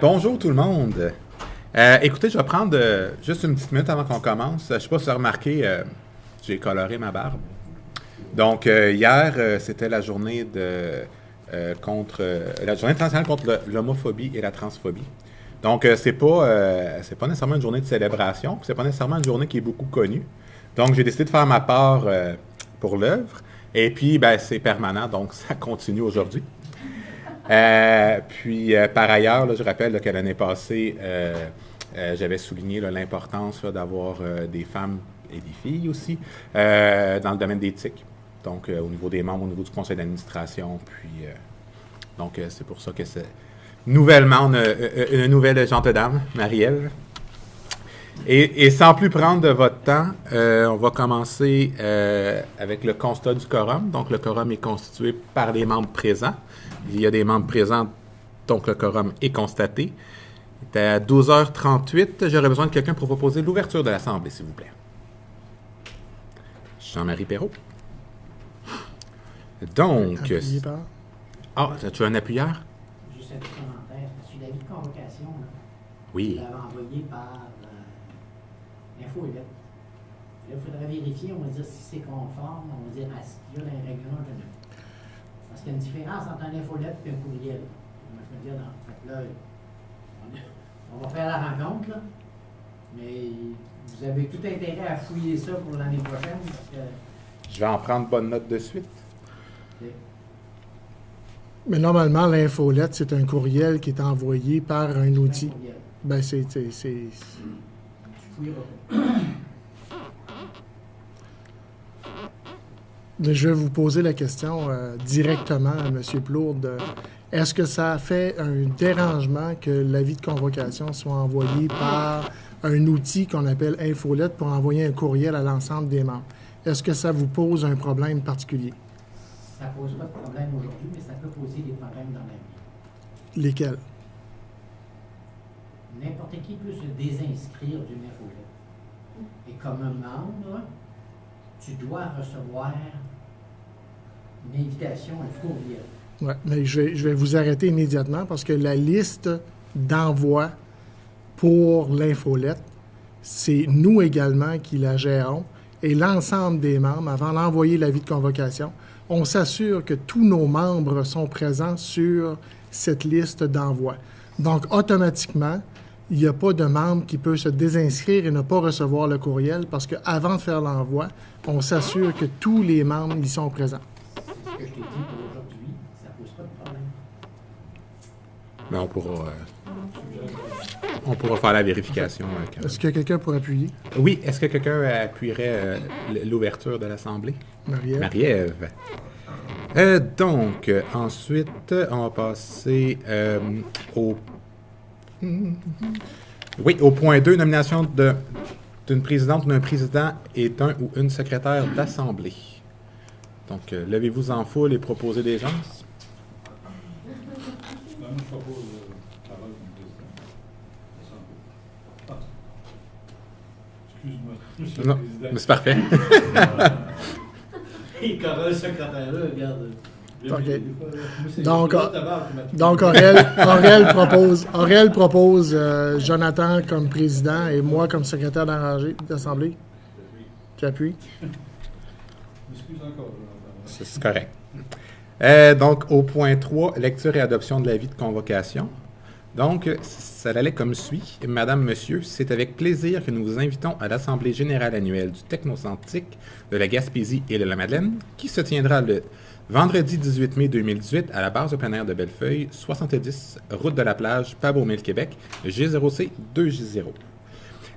Bonjour tout le monde. Écoutez, je vais prendre juste une petite minute avant qu'on commence. Je ne sais pas si vous avez remarqué, j'ai coloré ma barbe. Donc, hier, c'était la journée la journée internationale contre l'homophobie et la transphobie. Donc, c'est pas nécessairement une journée de célébration, c'est pas nécessairement une journée qui est beaucoup connue. Donc, j'ai décidé de faire ma part pour l'œuvre. Et puis, ben, c'est permanent, donc ça continue aujourd'hui. Par ailleurs, là, je rappelle là, que l'année passée, j'avais souligné là, l'importance là, d'avoir des femmes et des filles aussi dans le domaine d'éthique. Donc, au niveau des membres, au niveau du conseil d'administration. C'est pour ça que c'est nouvellement, on a une nouvelle gente dame, Marie-Ève. Et sans plus prendre de votre temps, on va commencer avec le constat du quorum. Donc, le quorum est constitué par les membres présents. Il y a des membres présents, donc le quorum est constaté. Il est à 12h38. J'aurais besoin de quelqu'un pour proposer l'ouverture de l'Assemblée, s'il vous plaît. Jean-Marie Perrault. Donc... Ah, tu as un appuyeur? Juste un petit commentaire. Sur l'avis de convocation, là, oui. vous l'avez envoyé par l'infolette. Là, il faudrait vérifier, on va dire si c'est conforme, on va dire à ce qu'il y a dans les règlements généraux. Parce qu'il y a une différence entre un infolette et un courriel. Je veux dire, là, on va faire la rencontre, là, mais vous avez tout intérêt à fouiller ça pour l'année prochaine. Parce que... Je vais en prendre bonne note de suite. Okay. Mais normalement, l'infolette, c'est un courriel qui est envoyé par un outil. Ben, c'est... Tu fouilleras. Mais je vais vous poser la question directement à M. Plourde. Est-ce que ça fait un dérangement que l'avis de convocation soit envoyé par un outil qu'on appelle infolette pour envoyer un courriel à l'ensemble des membres? Est-ce que ça vous pose un problème particulier? Ça ne pose pas de problème aujourd'hui, mais ça peut poser des problèmes dans l'avenir. Lesquels? N'importe qui peut se désinscrire d'une infolette. Et comme un membre, tu dois recevoir une invitation, un courriel. Oui, mais je vais vous arrêter immédiatement parce que la liste d'envoi pour l'infolette, c'est nous également qui la gérons et l'ensemble des membres, avant d'envoyer l'avis de convocation, on s'assure que tous nos membres sont présents sur cette liste d'envoi. Donc, automatiquement, il n'y a pas de membre qui peut se désinscrire et ne pas recevoir le courriel parce qu'avant de faire l'envoi, on s'assure que tous les membres y sont présents. C'est ce que je t'ai dit pour aujourd'hui. Ça ne pose pas de problème. Mais on pourra faire la vérification. Est-ce que quelqu'un pourrait appuyer? Oui, est-ce que quelqu'un appuierait l'ouverture de l'Assemblée? Marie-Ève. Marie-Ève. Ensuite, on va passer au point 2, nomination d'une présidente ou d'un président et d'un ou une secrétaire d'Assemblée. Donc, levez-vous en foule et proposez des gens. Je propose Carole comme président. Excuse-moi. Non, mais c'est parfait. Et Carole, secrétaire-là, regarde. OK. Donc Aurel propose Jonathan comme président et moi comme secrétaire d'Assemblée. Tu appuies? Excuse encore. C'est correct. Donc, au point 3, lecture et adoption de l'avis de convocation. Donc, ça allait comme suit. Madame, Monsieur, c'est avec plaisir que nous vous invitons à l'Assemblée générale annuelle du Technocentrique de la Gaspésie et de la Madeleine, qui se tiendra le vendredi 18 mai 2018 à la base de plein air de Bellefeuille, 70 route de la plage, Pas-Beaumille, Québec, G0C 2J0.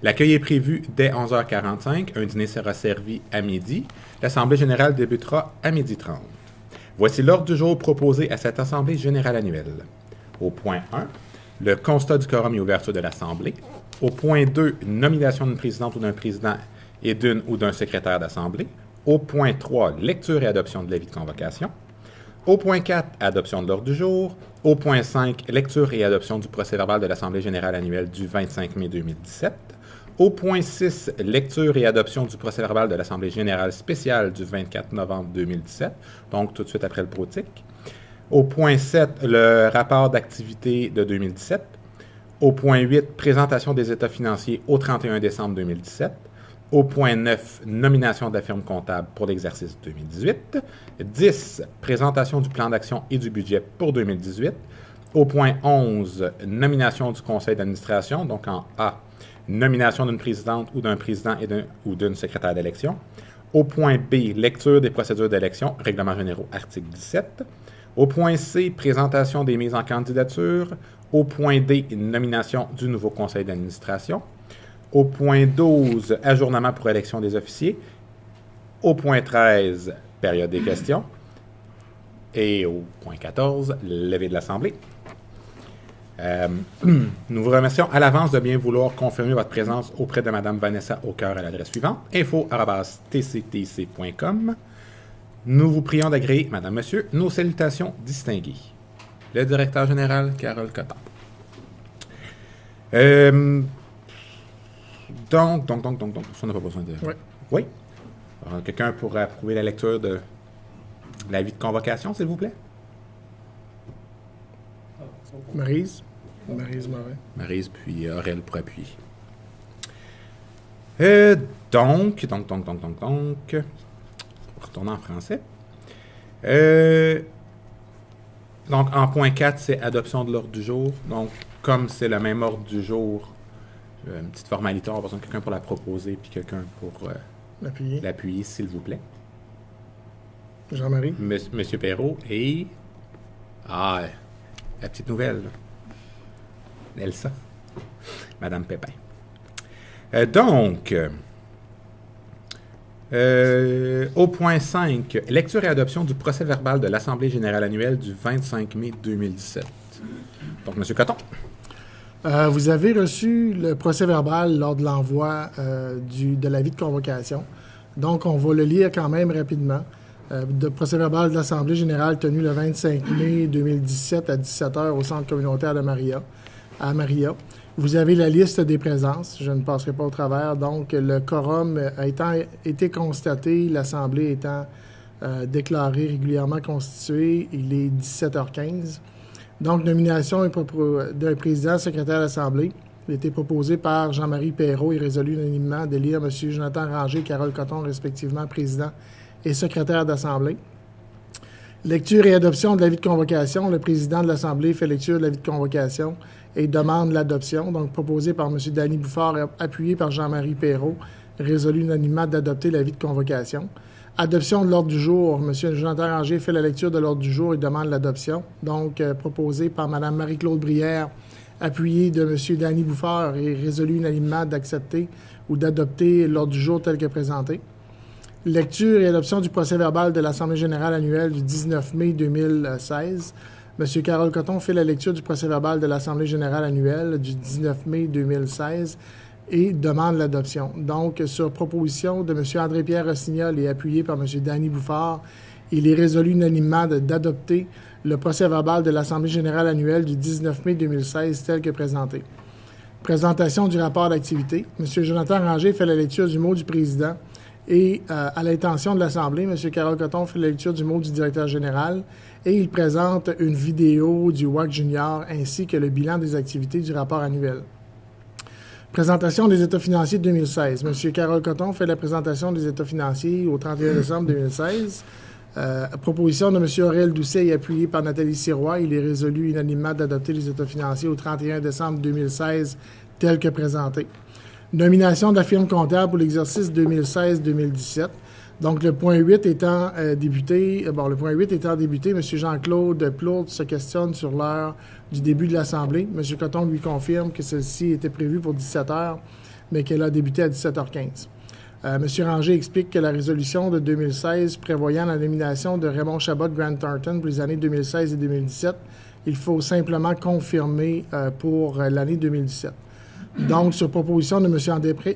L'accueil est prévu dès 11h45. Un dîner sera servi à midi. L'Assemblée générale débutera à 12h30. Voici l'ordre du jour proposé à cette Assemblée générale annuelle. Au point 1, le constat du quorum et ouverture de l'Assemblée. Au point 2, nomination d'une présidente ou d'un président et d'une ou d'un secrétaire d'Assemblée. Au point 3, lecture et adoption de l'avis de convocation. Au point 4, adoption de l'ordre du jour. Au point 5, lecture et adoption du procès-verbal de l'Assemblée générale annuelle du 25 mai 2017. Au point 6, lecture et adoption du procès-verbal de l'Assemblée générale spéciale du 24 novembre 2017, donc tout de suite après le protique. Au point 7, le rapport d'activité de 2017. Au point 8, présentation des états financiers au 31 décembre 2017. Au point 9, nomination de la firme comptable pour l'exercice 2018. 10, présentation du plan d'action et du budget pour 2018. Au point 11, nomination du conseil d'administration, donc en A, nomination d'une présidente ou d'un président ou d'une secrétaire d'élection. Au point B, lecture des procédures d'élection, règlement généraux, article 17. Au point C, présentation des mises en candidature. Au point D, nomination du nouveau conseil d'administration. Au point 12, ajournement pour élection des officiers. Au point 13, période des questions. Et au point 14, levée de l'Assemblée. Nous vous remercions à l'avance de bien vouloir confirmer votre présence auprès de Mme Vanessa Aucoeur à l'adresse suivante, info@tctc.com. Nous vous prions d'agréer, Madame, Monsieur, nos salutations distinguées. Le directeur général, Carole Cotton. Donc, ça on n'a pas besoin de... Oui. Oui? Alors, quelqu'un pourrait approuver la lecture de l'avis de convocation, s'il vous plaît? Maryse Morin. Maryse, puis Aurel pour appuyer. Donc, retournons en français. Donc, en point 4, c'est adoption de l'ordre du jour. Donc, comme c'est le même ordre du jour, une petite formalité, on va besoin de quelqu'un pour la proposer, puis quelqu'un pour l'appuyer, s'il vous plaît. Jean-Marie. Monsieur Perrault et... Ah, la petite nouvelle. Elsa. Madame Pépin. Au point 5, lecture et adoption du procès-verbal de l'Assemblée générale annuelle du 25 mai 2017. Donc, M. Cotton. Vous avez reçu le procès-verbal lors de l'envoi de l'avis de convocation. Donc, on va le lire quand même rapidement. Le procès-verbal de l'Assemblée générale tenu le 25 mai 2017 à 17h au Centre communautaire de Maria. Vous avez la liste des présences. Je ne passerai pas au travers. Donc, le quorum ayant été constaté, l'Assemblée étant déclarée régulièrement constituée, il est 17h15. Donc, nomination d'un président secrétaire de l'Assemblée. Il a été proposé par Jean-Marie Perrault et résolu unanimement d'élire M. Jonathan Ranger et Carole Cotton, respectivement président et secrétaire d'Assemblée. Lecture et adoption de l'avis de convocation. Le président de l'Assemblée fait lecture de l'avis de convocation et demande l'adoption. Donc, proposé par M. Danny Bouffard et appuyé par Jean-Marie Perrault, résolu unanimement d'adopter l'avis de convocation. Adoption de l'ordre du jour. M. Jonathan Ranger fait la lecture de l'ordre du jour et demande l'adoption. Donc, proposé par Mme Marie-Claude Brière, appuyé de M. Danny Bouffard et résolu unanimement d'accepter ou d'adopter l'ordre du jour tel que présenté. Lecture et adoption du procès-verbal de l'Assemblée générale annuelle du 19 mai 2016. M. Carole Cotton fait la lecture du procès-verbal de l'Assemblée générale annuelle du 19 mai 2016 et demande l'adoption. Donc, sur proposition de M. André-Pierre Rossignol et appuyé par M. Danny Bouffard, il est résolu unanimement d'adopter le procès-verbal de l'Assemblée générale annuelle du 19 mai 2016 tel que présenté. Présentation du rapport d'activité. M. Jonathan Ranger fait la lecture du mot du président et à l'intention de l'Assemblée, M. Carole Cotton fait la lecture du mot du directeur général et il présente une vidéo du WAC Junior ainsi que le bilan des activités du rapport annuel. Présentation des états financiers de 2016. M. Carole Cotton fait la présentation des états financiers au 31 décembre 2016. Proposition de M. Aurel Doucet et appuyé par Nathalie Sirois, il est résolu unanimement d'adopter les états financiers au 31 décembre 2016 tels que présentés. Nomination de la firme comptable pour l'exercice 2016-2017. Donc, le point 8 étant débuté, M. Jean-Claude Plourde se questionne sur l'heure du début de l'Assemblée. M. Cotton lui confirme que celle-ci était prévue pour 17 h, mais qu'elle a débuté à 17h15. M. Ranger explique que la résolution de 2016 prévoyant la nomination de Raymond Chabot Grant Thornton pour les années 2016 et 2017, il faut simplement confirmer pour l'année 2017. Donc, sur proposition de M.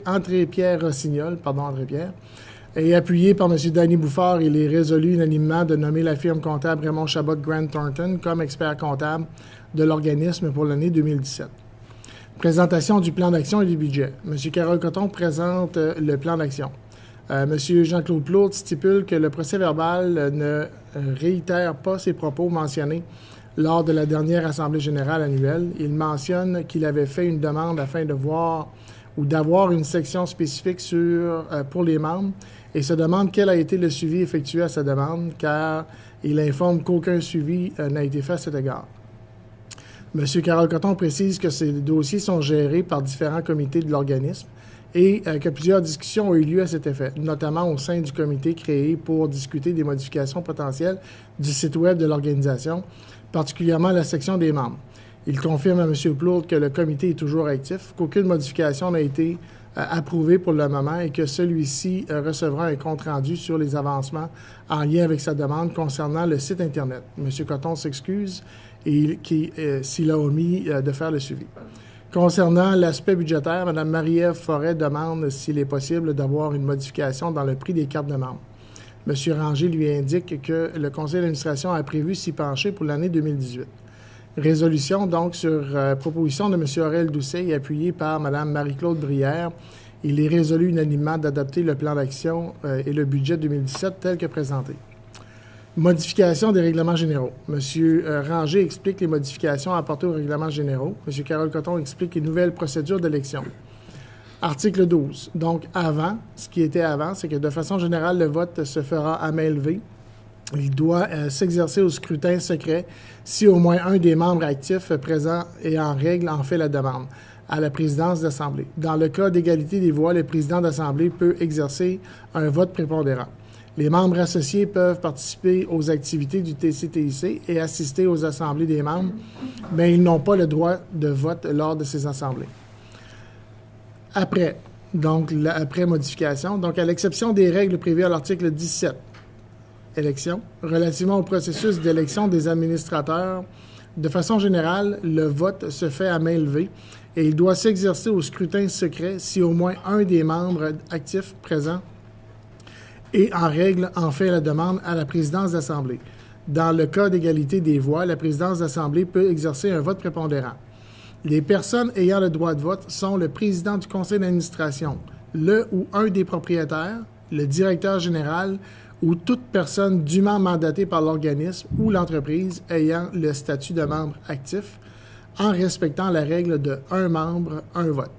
André-Pierre Rossignol, et appuyé par M. Danny Bouffard, il est résolu unanimement de nommer la firme comptable Raymond Chabot Grant Thornton comme expert comptable de l'organisme pour l'année 2017. Présentation du plan d'action et du budget. M. Carole Cotton présente le plan d'action. M. Jean-Claude Plourde stipule que le procès-verbal ne réitère pas ses propos mentionnés lors de la dernière Assemblée générale annuelle. Il mentionne qu'il avait fait une demande afin de voir ou d'avoir une section spécifique pour les membres et se demande quel a été le suivi effectué à sa demande, car il informe qu'aucun suivi n'a été fait à cet égard. M. Carole Cotton précise que ces dossiers sont gérés par différents comités de l'organisme et que plusieurs discussions ont eu lieu à cet effet, notamment au sein du comité créé pour discuter des modifications potentielles du site Web de l'organisation, particulièrement la section des membres. Il confirme à M. Plourde que le comité est toujours actif, qu'aucune modification n'a été approuvée pour le moment et que celui-ci recevra un compte-rendu sur les avancements en lien avec sa demande concernant le site Internet. M. Cotton s'excuse et s'il a omis de faire le suivi. Concernant l'aspect budgétaire, Mme Marie-Ève Forêt demande s'il est possible d'avoir une modification dans le prix des cartes de membres. M. Ranger lui indique que le conseil d'administration a prévu s'y pencher pour l'année 2018. Résolution, donc, sur proposition de M. Aurel Doucet et appuyée par Mme Marie-Claude Brière. Il est résolu unanimement d'adopter le plan d'action et le budget 2017 tel que présenté. Modification des règlements généraux. M. Ranger explique les modifications apportées aux règlements généraux. M. Carole Cotton explique les nouvelles procédures d'élection. Article 12. Donc, ce qui était avant, c'est que de façon générale, le vote se fera à main levée. Il doit s'exercer au scrutin secret si au moins un des membres actifs présents et en règle en fait la demande à la présidence d'Assemblée. Dans le cas d'égalité des voix, le président d'Assemblée peut exercer un vote prépondérant. Les membres associés peuvent participer aux activités du TCTIC et assister aux assemblées des membres, mais ils n'ont pas le droit de vote lors de ces assemblées. Après modification, donc à l'exception des règles prévues à l'article 17, élection, relativement au processus d'élection des administrateurs, de façon générale, le vote se fait à main levée et il doit s'exercer au scrutin secret si au moins un des membres actifs présents et en règle en fait la demande à la présidence d'Assemblée. Dans le cas d'égalité des voix, la présidence d'Assemblée peut exercer un vote prépondérant. Les personnes ayant le droit de vote sont le président du conseil d'administration, le ou un des propriétaires, le directeur général ou toute personne dûment mandatée par l'organisme ou l'entreprise ayant le statut de membre actif, en respectant la règle de un membre, un vote.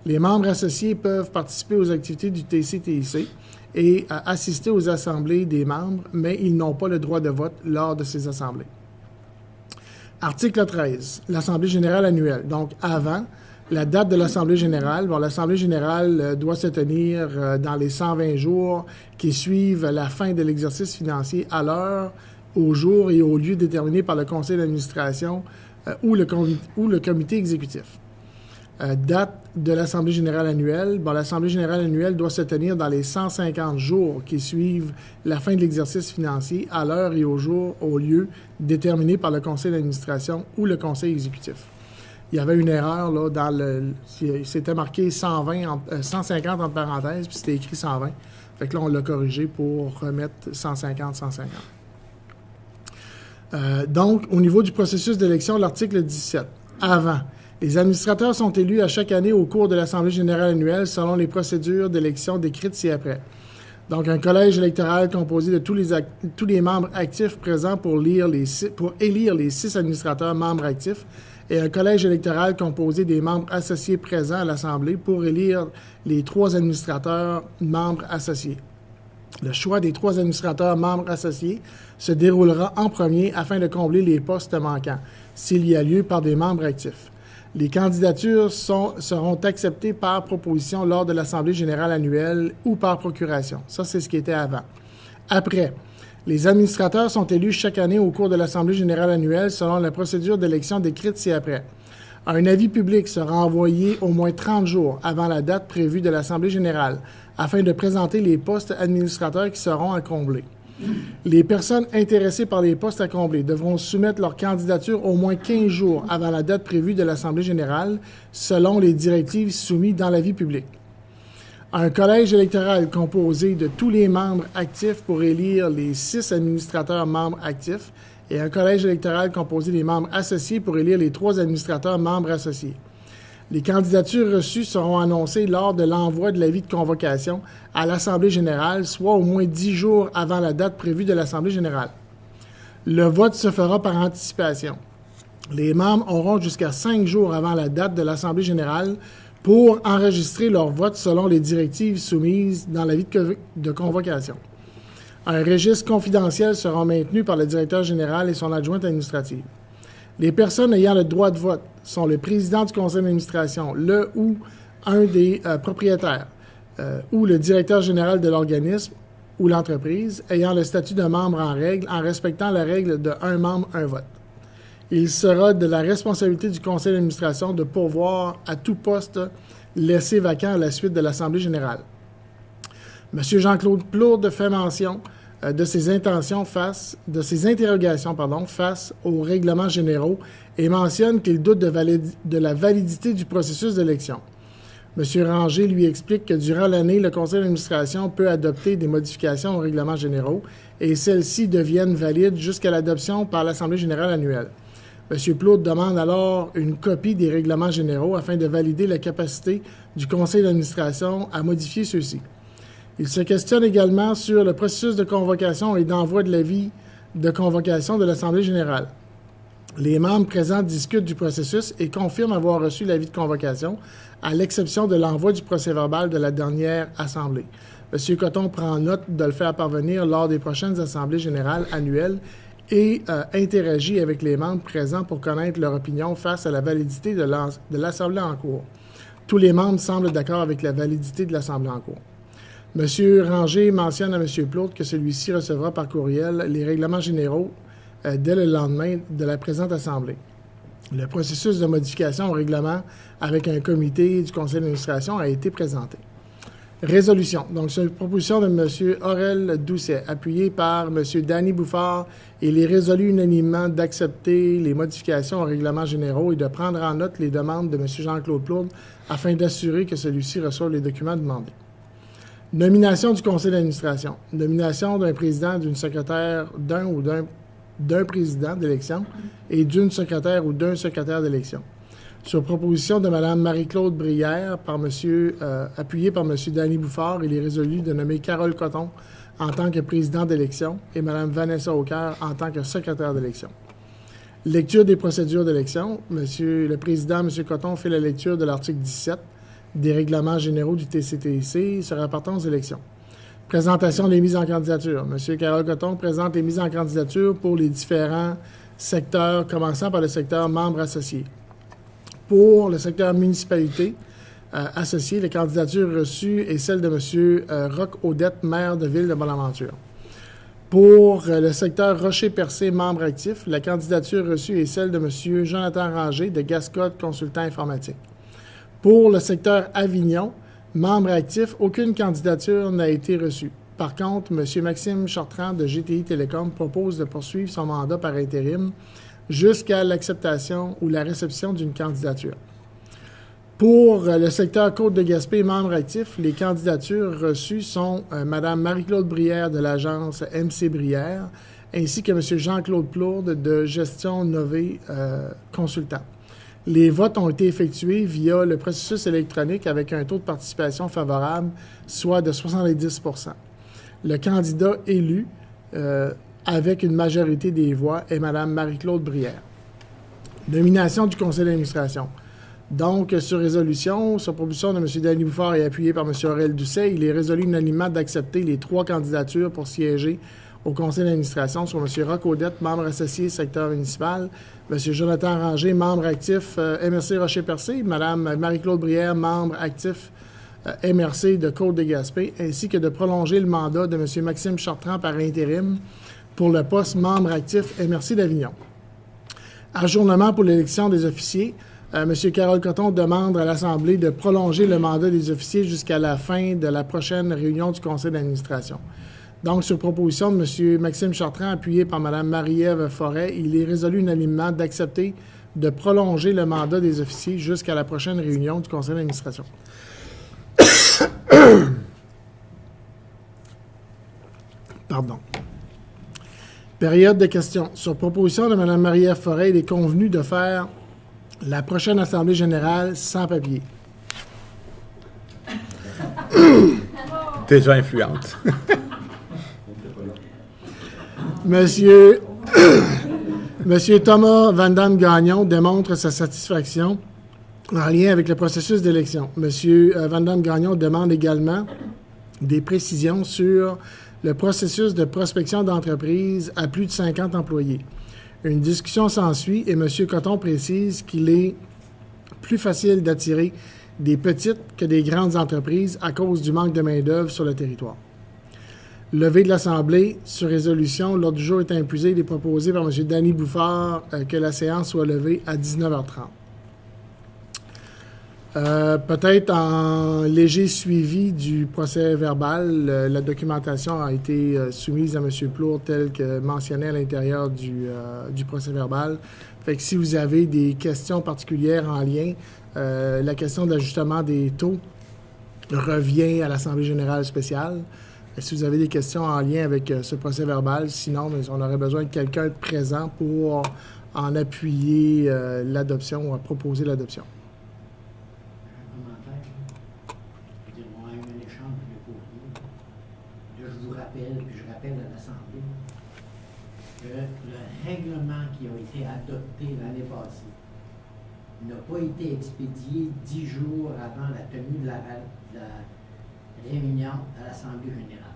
Les membres associés peuvent participer aux activités du TCTIC et assister aux assemblées des membres, mais ils n'ont pas le droit de vote lors de ces assemblées. Article 13, l'Assemblée générale annuelle. Donc, avant la date de l'Assemblée générale, l'Assemblée générale doit se tenir dans les 120 jours qui suivent la fin de l'exercice financier à l'heure, au jour et au lieu déterminés par le conseil d'administration ou le comité exécutif. Date de l'Assemblée générale annuelle. L'Assemblée générale annuelle doit se tenir dans les 150 jours qui suivent la fin de l'exercice financier à l'heure et au jour, au lieu déterminé par le conseil d'administration ou le conseil exécutif. Il y avait une erreur là, c'était marqué 150 entre parenthèses, puis c'était écrit 120. Fait que là, on l'a corrigé pour remettre 150. Donc, au niveau du processus d'élection, l'article 17. Avant. Les administrateurs sont élus à chaque année au cours de l'Assemblée générale annuelle selon les procédures d'élection décrites ci-après. Donc, un collège électoral composé de tous les membres actifs présents pour élire les 6 administrateurs membres actifs et un collège électoral composé des membres associés présents à l'Assemblée pour élire les 3 administrateurs membres associés. Le choix des 3 administrateurs membres associés se déroulera en premier afin de combler les postes manquants, s'il y a lieu par des membres actifs. Les candidatures seront acceptées par proposition lors de l'Assemblée générale annuelle ou par procuration. Ça, c'est ce qui était avant. Après, les administrateurs sont élus chaque année au cours de l'Assemblée générale annuelle selon la procédure d'élection décrite ci-après. Un avis public sera envoyé au moins 30 jours avant la date prévue de l'Assemblée générale afin de présenter les postes administrateurs qui seront à combler. Les personnes intéressées par les postes à combler devront soumettre leur candidature au moins 15 jours avant la date prévue de l'Assemblée générale, selon les directives soumises dans l'avis public. Un collège électoral composé de tous les membres actifs pour élire les 6 administrateurs membres actifs et un collège électoral composé des membres associés pour élire les 3 administrateurs membres associés. Les candidatures reçues seront annoncées lors de l'envoi de l'avis de convocation à l'Assemblée générale, soit au moins 10 jours avant la date prévue de l'Assemblée générale. Le vote se fera par anticipation. Les membres auront jusqu'à 5 jours avant la date de l'Assemblée générale pour enregistrer leur vote selon les directives soumises dans l'avis de convocation. Un registre confidentiel sera maintenu par le directeur général et son adjointe administrative. Les personnes ayant le droit de vote sont le président du conseil d'administration, le ou un des propriétaires, ou le directeur général de l'organisme ou l'entreprise ayant le statut de membre en règle en respectant la règle de un membre, un vote. Il sera de la responsabilité du conseil d'administration de pourvoir à tout poste laissé vacant à la suite de l'Assemblée générale. M. Jean-Claude Plourde fait mention de ses interrogations face aux règlements généraux et mentionne qu'il doute de la validité du processus d'élection. M. Ranger lui explique que durant l'année, le conseil d'administration peut adopter des modifications aux règlements généraux et celles-ci deviennent valides jusqu'à l'adoption par l'Assemblée générale annuelle. M. Plourde demande alors une copie des règlements généraux afin de valider la capacité du conseil d'administration à modifier ceux-ci. Il se questionne également sur le processus de convocation et d'envoi de l'avis de convocation de l'Assemblée générale. Les membres présents discutent du processus et confirment avoir reçu l'avis de convocation, à l'exception de l'envoi du procès-verbal de la dernière Assemblée. M. Coton prend note de le faire parvenir lors des prochaines Assemblées générales annuelles et interagit avec les membres présents pour connaître leur opinion face à la validité de l'Assemblée en cours. Tous les membres semblent d'accord avec la validité de l'Assemblée en cours. M. Ranger mentionne à M. Plourde que celui-ci recevra par courriel les règlements généraux dès le lendemain de la présente Assemblée. Le processus de modification au règlement avec un comité du conseil d'administration a été présenté. Résolution. Donc, c'est une proposition de M. Aurel Doucet, appuyée par M. Danny Bouffard. Il est résolu unanimement d'accepter les modifications aux règlements généraux et de prendre en note les demandes de M. Jean-Claude Plourde afin d'assurer que celui-ci reçoive les documents demandés. Nomination du conseil d'administration. Nomination d'un président, d'une secrétaire, d'un président d'élection et d'une secrétaire ou d'un secrétaire d'élection. Sur proposition de Mme Marie-Claude Brière, appuyée par M. Danny Bouffard, il est résolu de nommer Carole Coton en tant que président d'élection et Mme Vanessa Aucoeur en tant que secrétaire d'élection. Lecture des procédures d'élection. Le président, M. Coton, fait la lecture de l'article 17 des règlements généraux du TCTC se rapportant aux élections. Présentation des mises en candidature. M. Carole Coton présente les mises en candidature pour les différents secteurs, commençant par le secteur membres associés. Pour le secteur municipalité associé, la candidature reçue est celle de M. Roch-Odette, maire de Ville de Bonaventure. Pour le secteur Rocher-Percé, membre actif, la candidature reçue est celle de M. Jonathan Ranger, de Gascotte, consultant informatique. Pour le secteur Avignon, membre actif, aucune candidature n'a été reçue. Par contre, M. Maxime Chartrand de GTI Télécom propose de poursuivre son mandat par intérim jusqu'à l'acceptation ou la réception d'une candidature. Pour le secteur Côte-de-Gaspé, membre actif, les candidatures reçues sont Mme Marie-Claude Brière de l'agence MC Brière ainsi que M. Jean-Claude Plourde de Gestion Nové Consultant. Les votes ont été effectués via le processus électronique avec un taux de participation favorable, soit de 70 %. Le candidat élu avec une majorité des voix est Mme Marie-Claude Brière. Nomination du conseil d'administration. Donc, sur résolution, sur proposition de M. Danny Bouffard et appuyé par M. Aurel Doucet, il est résolu unanimement d'accepter les 3 candidatures pour siéger au conseil d'administration sur M. Roch-Odette, membre associé secteur municipal, M. Jonathan Ranger, membre actif MRC Rocher-Percé, Mme Marie-Claude Brière, membre actif MRC de Côte-de-Gaspé, ainsi que de prolonger le mandat de M. Maxime Chartrand par intérim pour le poste membre actif MRC d'Avignon. Ajournement pour l'élection des officiers. M. Carole Coton demande à l'Assemblée de prolonger le mandat des officiers jusqu'à la fin de la prochaine réunion du conseil d'administration. Donc, sur proposition de M. Maxime Chartrand, appuyé par Mme Marie-Ève Forêt, il est résolu unanimement d'accepter de prolonger le mandat des officiers jusqu'à la prochaine réunion du conseil d'administration. Pardon. Période de questions. Sur proposition de Mme Marie-Ève Forêt, il est convenu de faire la prochaine Assemblée générale sans papier. Déjà influente. Monsieur Monsieur Thomas Van Damme Gagnon démontre sa satisfaction en lien avec le processus d'élection. Monsieur Van Damme Gagnon demande également des précisions sur le processus de prospection d'entreprise à plus de 50 employés. Une discussion s'ensuit et M. Coton précise qu'il est plus facile d'attirer des petites que des grandes entreprises à cause du manque de main-d'œuvre sur le territoire. Levée de l'Assemblée sur résolution. L'ordre du jour est imposé. Il est proposé par M. Danny Bouffard que la séance soit levée à 19h30. Peut-être en léger suivi du procès verbal, la documentation a été soumise à M. Plourde telle que mentionnée à l'intérieur du procès verbal. Fait que si vous avez des questions particulières en lien, la question d'ajustement des taux revient à l'Assemblée générale spéciale. Si vous avez des questions en lien avec ce procès verbal, sinon, on aurait besoin de quelqu'un de présent pour en appuyer l'adoption ou à proposer l'adoption. Puis je rappelle à l'Assemblée que le règlement qui a été adopté l'année passée n'a pas été expédié 10 jours avant la tenue de la réunion à l'Assemblée générale.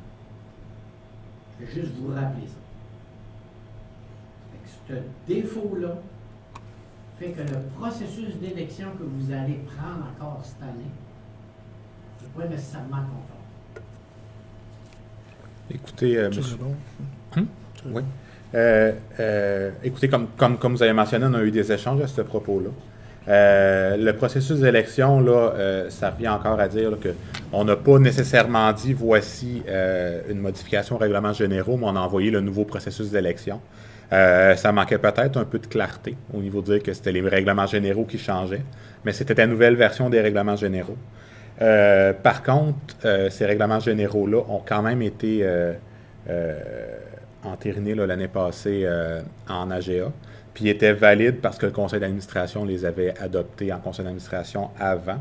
Je vais juste vous rappeler ça. Fait que ce défaut-là fait que le processus d'élection que vous allez prendre encore cette année n'est pas nécessairement conforme. Écoutez, monsieur... Bon. Oui. Écoutez, comme vous avez mentionné, on a eu des échanges à ce propos-là. Le processus d'élection, là, ça revient encore à dire là, qu'on n'a pas nécessairement dit voici une modification au règlement généraux, mais on a envoyé le nouveau processus d'élection. Ça manquait peut-être un peu de clarté au niveau de dire que c'était les règlements généraux qui changeaient, mais c'était la nouvelle version des règlements généraux. Par contre, ces règlements généraux-là ont quand même été entérinés là, l'année passée en AGA, puis étaient valides parce que le conseil d'administration les avait adoptés en conseil d'administration avant.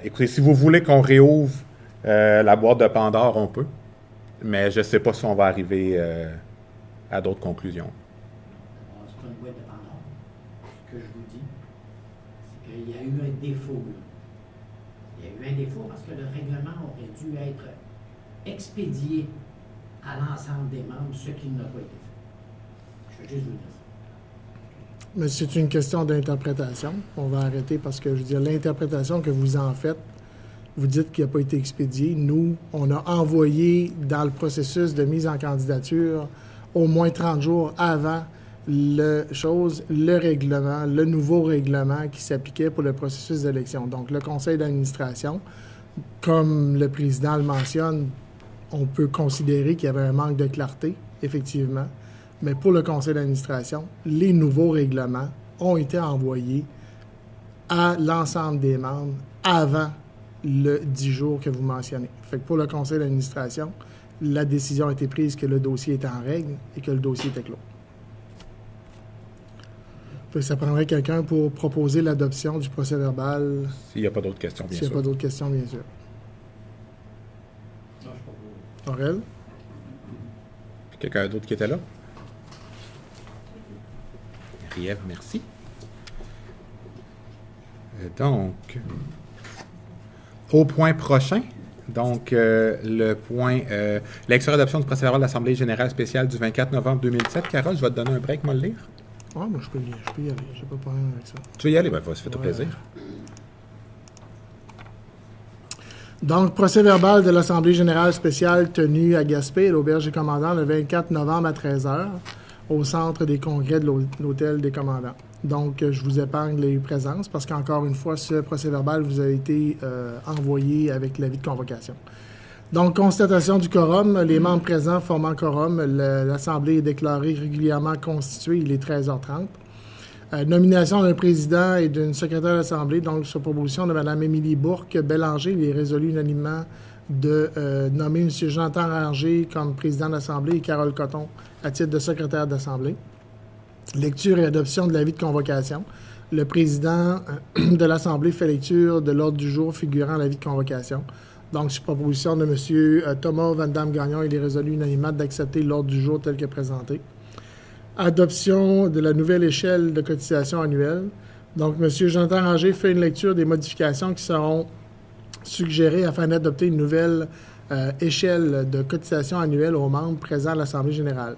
Écoutez, si vous voulez qu'on réouvre la boîte de Pandore, on peut, mais je ne sais pas si on va arriver à d'autres conclusions. C'est pas une boîte de Pandore. Ce que je vous dis, c'est qu'il y a eu un défaut là. Il y a eu un défaut parce que le règlement aurait dû être expédié à l'ensemble des membres, ce qui n'a pas été fait. Je veux juste vous dire ça. Mais c'est une question d'interprétation. On va arrêter parce que, je veux dire, l'interprétation que vous en faites, vous dites qu'il n'a pas été expédié. Nous, on a envoyé dans le processus de mise en candidature au moins 30 jours avant le règlement, le nouveau règlement qui s'appliquait pour le processus d'élection. Donc, le conseil d'administration, comme le président le mentionne, on peut considérer qu'il y avait un manque de clarté, effectivement. Mais pour le conseil d'administration, les nouveaux règlements ont été envoyés à l'ensemble des membres avant le 10 jours que vous mentionnez. Fait que pour le conseil d'administration, la décision a été prise que le dossier était en règle et que le dossier était clos. Fait que ça prendrait quelqu'un pour proposer l'adoption du procès verbal. S'il n'y a pas d'autres questions, bien sûr. S'il n'y a pas d'autres questions, bien sûr. Non, je ne Aurel? Quelqu'un d'autre qui était là? Riève, merci. Donc, au point prochain, donc le point lecture et adoption du procès verbal de l'Assemblée générale spéciale du 24 novembre 2007. Carole, je vais te donner un break, moi, le lire. Ah, moi, je peux y aller. J'ai pas de problème avec ça. Tu veux y aller? Ben, vas-y, fais-toi plaisir. Donc, procès verbal de l'Assemblée générale spéciale tenue à Gaspé, à l'Auberge des Commandants, le 24 novembre à 13h, au centre des congrès de l'Hôtel des Commandants. Donc, je vous épargne les présences parce qu'encore une fois, ce procès verbal vous a été envoyé avec l'avis de convocation. Donc, constatation du quorum. Les membres présents formant quorum. L'Assemblée est déclarée régulièrement constituée. Il est 13h30. Nomination d'un président et d'une secrétaire d'Assemblée. Donc, sur proposition de Mme Émilie Bourque-Bélanger, il est résolu unanimement de nommer M. Jean-Tan Ranger comme président de l'Assemblée et Carole Coton à titre de secrétaire d'Assemblée. Lecture et adoption de l'avis de convocation. Le président de l'Assemblée fait lecture de l'ordre du jour figurant l'avis de convocation. Donc, sur proposition de M. Thomas Van Damme Gagnon, il est résolu unanimement d'accepter l'ordre du jour tel que présenté. Adoption de la nouvelle échelle de cotisation annuelle. Donc, M. Jonathan Ranger fait une lecture des modifications qui seront suggérées afin d'adopter une nouvelle échelle de cotisation annuelle aux membres présents à l'Assemblée générale.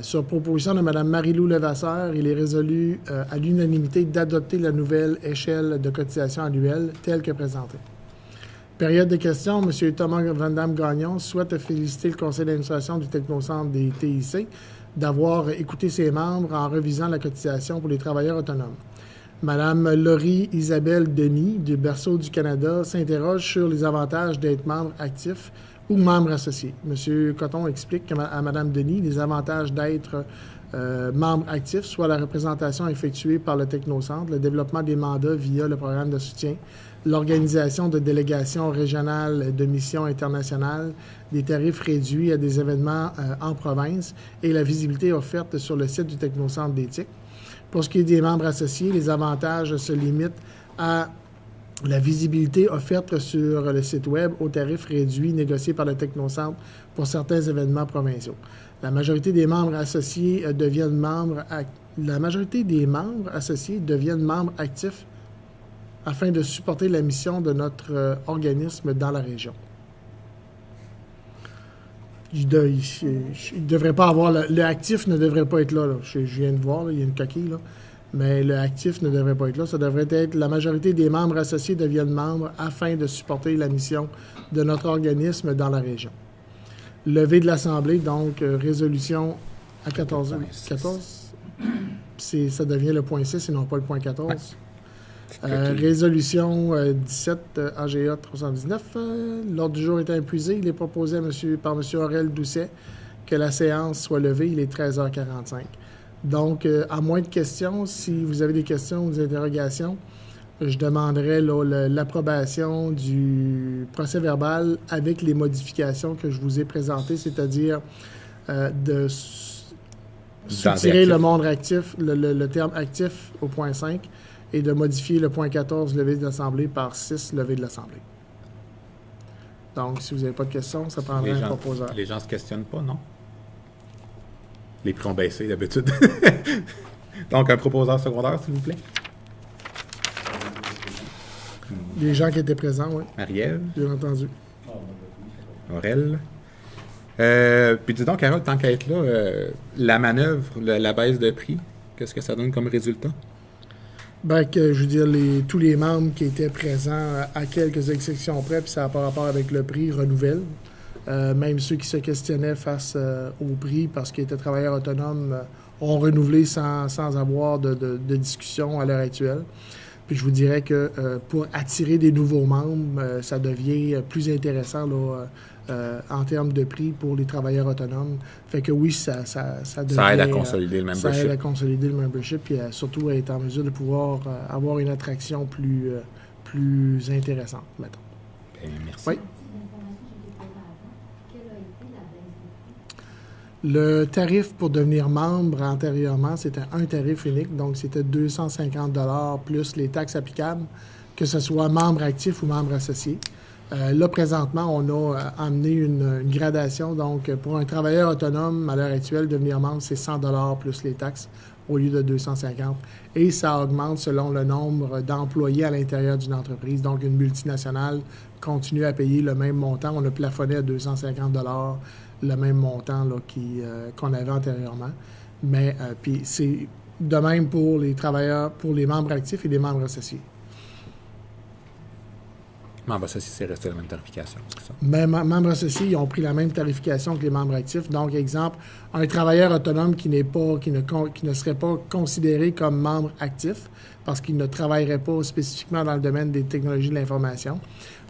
Sur proposition de Mme Marie-Lou Levasseur, il est résolu à l'unanimité d'adopter la nouvelle échelle de cotisation annuelle telle que présentée. Période de questions, M. Thomas Van Damme-Gagnon souhaite féliciter le conseil d'administration du Technocentre des TIC d'avoir écouté ses membres en revisant la cotisation pour les travailleurs autonomes. Mme Laurie Isabelle Denis, du Berceau du Canada, s'interroge sur les avantages d'être membre actif ou membre associé. M. Coton explique à Mme Denis les avantages d'être membre actif, soit la représentation effectuée par le Technocentre, le développement des mandats via le programme de soutien, l'organisation de délégations régionales de missions internationales, des tarifs réduits à des événements en province et la visibilité offerte sur le site du Technocentre d'éthique. Pour ce qui est des membres associés, les avantages se limitent à la visibilité offerte sur le site Web aux tarifs réduits négociés par le Technocentre pour certains événements provinciaux. La majorité des membres associés deviennent membres actifs afin de supporter la mission de notre organisme dans la région. Il devrait pas avoir... Le actif ne devrait pas être là. Je viens de voir, là, il y a une coquille, là. Mais le actif ne devrait pas être là. Ça devrait être la majorité des membres associés deviennent membres afin de supporter la mission de notre organisme dans la région. Levée de l'Assemblée, donc résolution à 14. Ça devient le point 6 et non pas le point 14. Ouais. Résolution 17 AGA 319. L'ordre du jour étant épuisé, il est proposé par M. Aurel Doucet que la séance soit levée. Il est 13h45. Donc, à moins de questions, si vous avez des questions ou des interrogations, je demanderai l'approbation du procès-verbal avec les modifications que je vous ai présentées, c'est-à-dire de soutirer le monde actif, le terme actif au point 5 et de modifier le point 14, levée de l'Assemblée, par 6, levée de l'Assemblée. Donc, si vous n'avez pas de questions, ça prendrait un proposeur. Les gens ne se questionnent pas, non? Les prix ont baissé d'habitude. Donc, un proposeur secondaire, s'il vous plaît. Les gens qui étaient présents, oui. Marielle. Bien entendu. Aurel. Puis dis donc, Carole, tant qu'à être là, la manœuvre, la baisse de prix, qu'est-ce que ça donne comme résultat? Bien, que je veux dire, tous les membres qui étaient présents à quelques exceptions près, puis ça n'a pas rapport avec le prix, renouvellent. Même ceux qui se questionnaient face au prix parce qu'ils étaient travailleurs autonomes ont renouvelé sans avoir de discussion à l'heure actuelle. Puis je vous dirais que pour attirer des nouveaux membres, ça devient plus intéressant là, en termes de prix pour les travailleurs autonomes. Fait que oui, ça devient... Ça aide à consolider le membership. Ça aide à consolider le membership, puis surtout à être en mesure de pouvoir avoir une attraction plus intéressante, mettons. Bien, merci. Oui. Le tarif pour devenir membre antérieurement, c'était un tarif unique, donc c'était 250 $ plus les taxes applicables, que ce soit membre actif ou membre associé. Là, présentement, on a amené une gradation. Donc, pour un travailleur autonome, à l'heure actuelle, devenir membre, c'est 100 $ plus les taxes au lieu de 250. Et ça augmente selon le nombre d'employés à l'intérieur d'une entreprise. Donc, une multinationale continue à payer le même montant. On a plafonné à 250 $ le même montant là, qu'on avait antérieurement. Mais puis c'est de même pour les travailleurs, pour les membres actifs et les membres associés. Membres associés, c'est resté la même tarification, c'est ça? Même membres associés, ils ont pris la même tarification que les membres actifs. Donc, exemple, un travailleur autonome qui ne serait pas considéré comme membre actif parce qu'il ne travaillerait pas spécifiquement dans le domaine des technologies de l'information,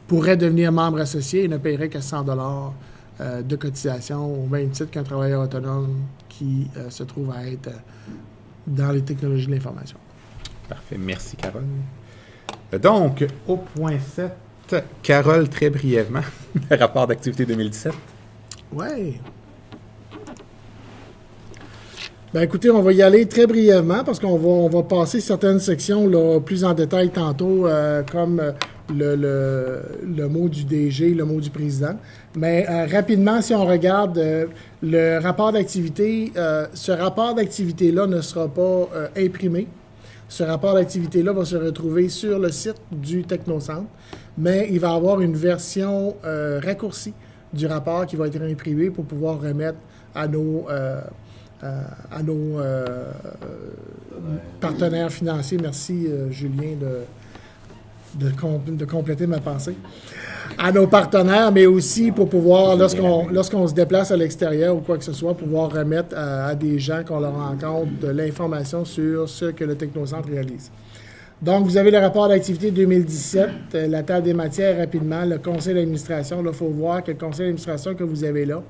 pourrait devenir membre associé et ne paierait que 100 $ de cotisation au même titre qu'un travailleur autonome qui se trouve à être dans les technologies de l'information. Parfait. Merci, Carole. Donc, au point 7, Carole, très brièvement, le rapport d'activité 2017. Oui. Bien, écoutez, on va y aller très brièvement parce qu'on va passer certaines sections là, plus en détail tantôt, comme le mot du DG, le mot du président. Mais rapidement, si on regarde le rapport d'activité, ce rapport d'activité-là ne sera pas imprimé. Ce rapport d'activité-là va se retrouver sur le site du Technocentre, mais il va y avoir une version raccourcie du rapport qui va être imprimée pour pouvoir remettre à nos partenaires financiers. Merci, Julien, de compléter ma pensée. À nos partenaires, mais aussi pour pouvoir, lorsqu'on se déplace à l'extérieur ou quoi que ce soit, pouvoir remettre à des gens qu'on leur rencontre de l'information sur ce que le Technocentre réalise. Donc, vous avez le rapport d'activité 2017, la table des matières rapidement, le conseil d'administration. Là, il faut voir que le conseil d'administration que vous avez là,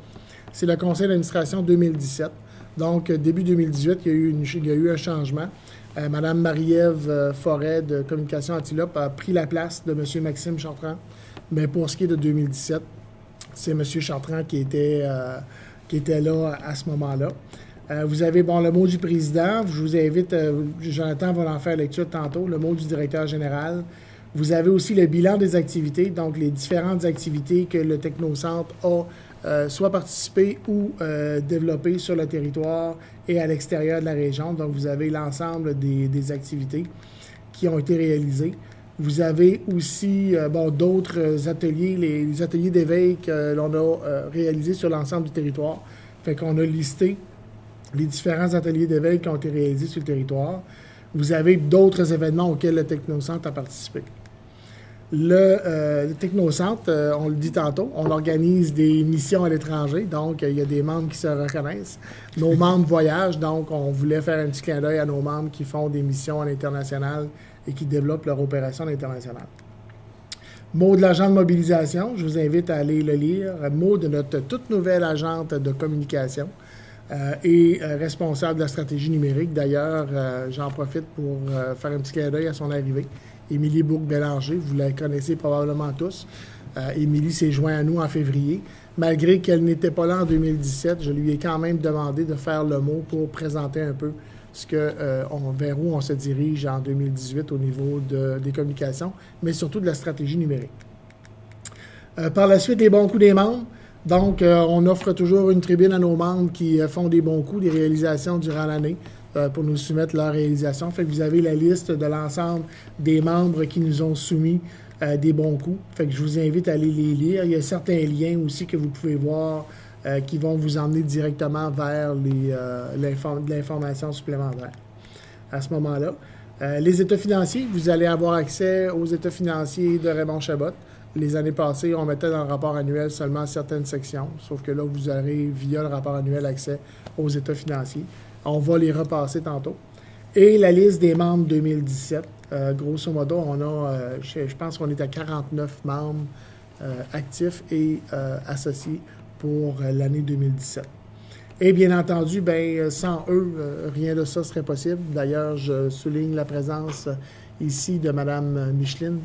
c'est le conseil d'administration 2017. Donc, début 2018, il y a eu un changement. Madame Marie-Ève Forêt de Communication Antilope a pris la place de M. Maxime Chartrand. Mais pour ce qui est de 2017, c'est M. Chartrand qui était là à ce moment-là. Vous avez, le mot du président. Je vous invite, Jonathan va en faire lecture tantôt, le mot du directeur général. Vous avez aussi le bilan des activités, donc les différentes activités que le Technocentre a soit participé ou développé sur le territoire et à l'extérieur de la région. Donc, vous avez l'ensemble des activités qui ont été réalisées. Vous avez aussi d'autres ateliers, les ateliers d'éveil que l'on a réalisés sur l'ensemble du territoire. Fait qu'on a listé les différents ateliers d'éveil qui ont été réalisés sur le territoire. Vous avez d'autres événements auxquels le Technocentre a participé. Le Technocentre, on le dit tantôt, on organise des missions à l'étranger, donc il y a des membres qui se reconnaissent. Nos membres voyagent, donc on voulait faire un petit clin d'œil à nos membres qui font des missions à l'international et qui développent leur opération à l'international. Mot de l'agent de mobilisation, je vous invite à aller le lire. Mot de notre toute nouvelle agente de communication et responsable de la stratégie numérique. D'ailleurs, j'en profite pour faire un petit clin d'œil à son arrivée. Émilie Bourque-Bélanger, vous la connaissez probablement tous. Émilie s'est jointe à nous en février. Malgré qu'elle n'était pas là en 2017, je lui ai quand même demandé de faire le mot pour présenter un peu vers où on se dirige en 2018 au niveau des communications, mais surtout de la stratégie numérique. Par la suite, les bons coups des membres. Donc, on offre toujours une tribune à nos membres qui font des bons coups, des réalisations durant l'année pour nous soumettre leurs réalisations. Fait que vous avez la liste de l'ensemble des membres qui nous ont soumis des bons coups. Fait que je vous invite à aller les lire. Il y a certains liens aussi que vous pouvez voir qui vont vous emmener directement vers l'information supplémentaire. À ce moment-là, les états financiers, vous allez avoir accès aux états financiers de Raymond Chabot. Les années passées, on mettait dans le rapport annuel seulement certaines sections, sauf que là, vous aurez, via le rapport annuel, accès aux états financiers. On va les repasser tantôt. Et la liste des membres 2017. Grosso modo, on a, je pense qu'on est à 49 membres actifs et associés pour l'année 2017. Et bien entendu, sans eux, rien de ça serait possible. D'ailleurs, je souligne la présence ici de Mme Micheline,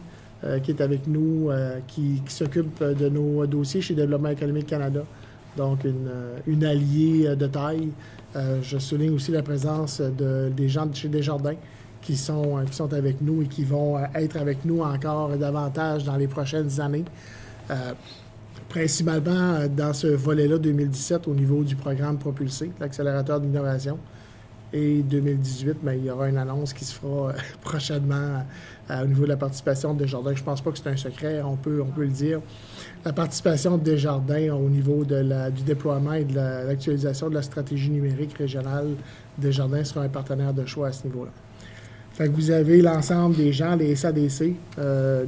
qui est avec nous, qui s'occupe de nos dossiers chez Développement économique Canada. Donc, une alliée de taille. Je souligne aussi la présence des gens de chez Desjardins qui sont avec nous et qui vont être avec nous encore davantage dans les prochaines années. Principalement dans ce volet-là 2017 au niveau du programme propulsé, l'accélérateur d'innovation. Et 2018, il y aura une annonce qui se fera prochainement au niveau de la participation de Desjardins. Je ne pense pas que c'est un secret, on peut le dire. La participation de Desjardins au niveau du déploiement et de l'actualisation de la stratégie numérique régionale, Desjardins sera un partenaire de choix à ce niveau-là. Fait que vous avez l'ensemble des gens, les SADC,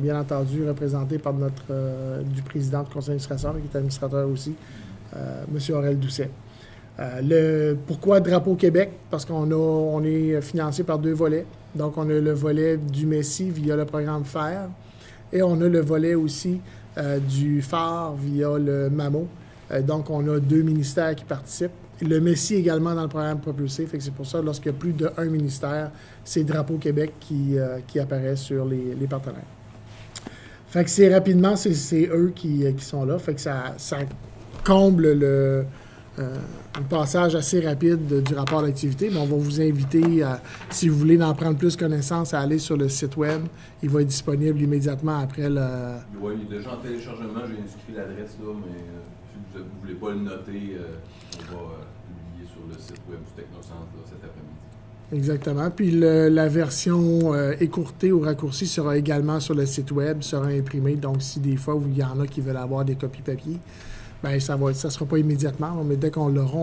bien entendu, représentés par du président du conseil d'administration, qui est administrateur aussi, M. Aurel Doucet. Pourquoi Drapeau Québec? Parce qu'on est financé par 2 volets. Donc, on a le volet du MESSI via le programme FAIR et on a le volet aussi du phare via le MAMO. Donc, on a 2 ministères qui participent. Le MESSI également dans le programme propulsé. Fait que c'est pour ça, lorsqu'il y a plus d'un ministère, c'est Drapeau Québec qui apparaît sur les partenaires. Fait que c'est eux qui sont là. Fait que ça comble un passage assez rapide du rapport d'activité, mais on va vous inviter, si vous voulez en prendre plus connaissance, à aller sur le site web. Il va être disponible immédiatement après le... Oui, il est déjà en téléchargement, j'ai inscrit l'adresse là, mais si vous ne voulez pas le noter, on va publier sur le site web du Technocentre là, cet après-midi. Exactement. Puis la version écourtée ou raccourcie sera également sur le site web, sera imprimée. Donc, si des fois, il y en a qui veulent avoir des copies papier, bien, ça ne sera pas immédiatement, mais dès qu'on l'aura,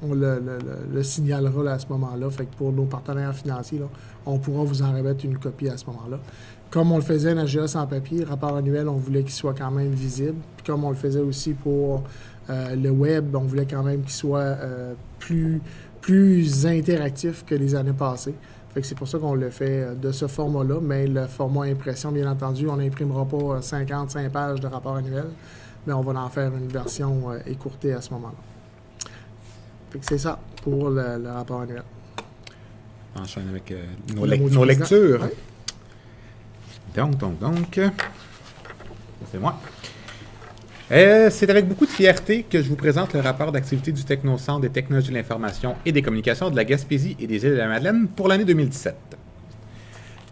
on le signalera là, à ce moment-là. Fait que pour nos partenaires financiers, là, on pourra vous en remettre une copie à ce moment-là. Comme on le faisait en AGA sans papier, le rapport annuel, on voulait qu'il soit quand même visible. Puis comme on le faisait aussi pour le web, on voulait quand même qu'il soit plus interactif que les années passées. Fait que c'est pour ça qu'on le fait de ce format-là, mais le format impression, bien entendu, on n'imprimera pas 55 pages de rapport annuel, mais on va en faire une version écourtée à ce moment-là. Fait que c'est ça pour le rapport annuel. On enchaîne avec Le mot nos du lectures. président. Donc, c'est moi. C'est avec beaucoup de fierté que je vous présente le rapport d'activité du Technocentre des technologies de l'information et des communications de la Gaspésie et des îles de la Madeleine pour l'année 2017.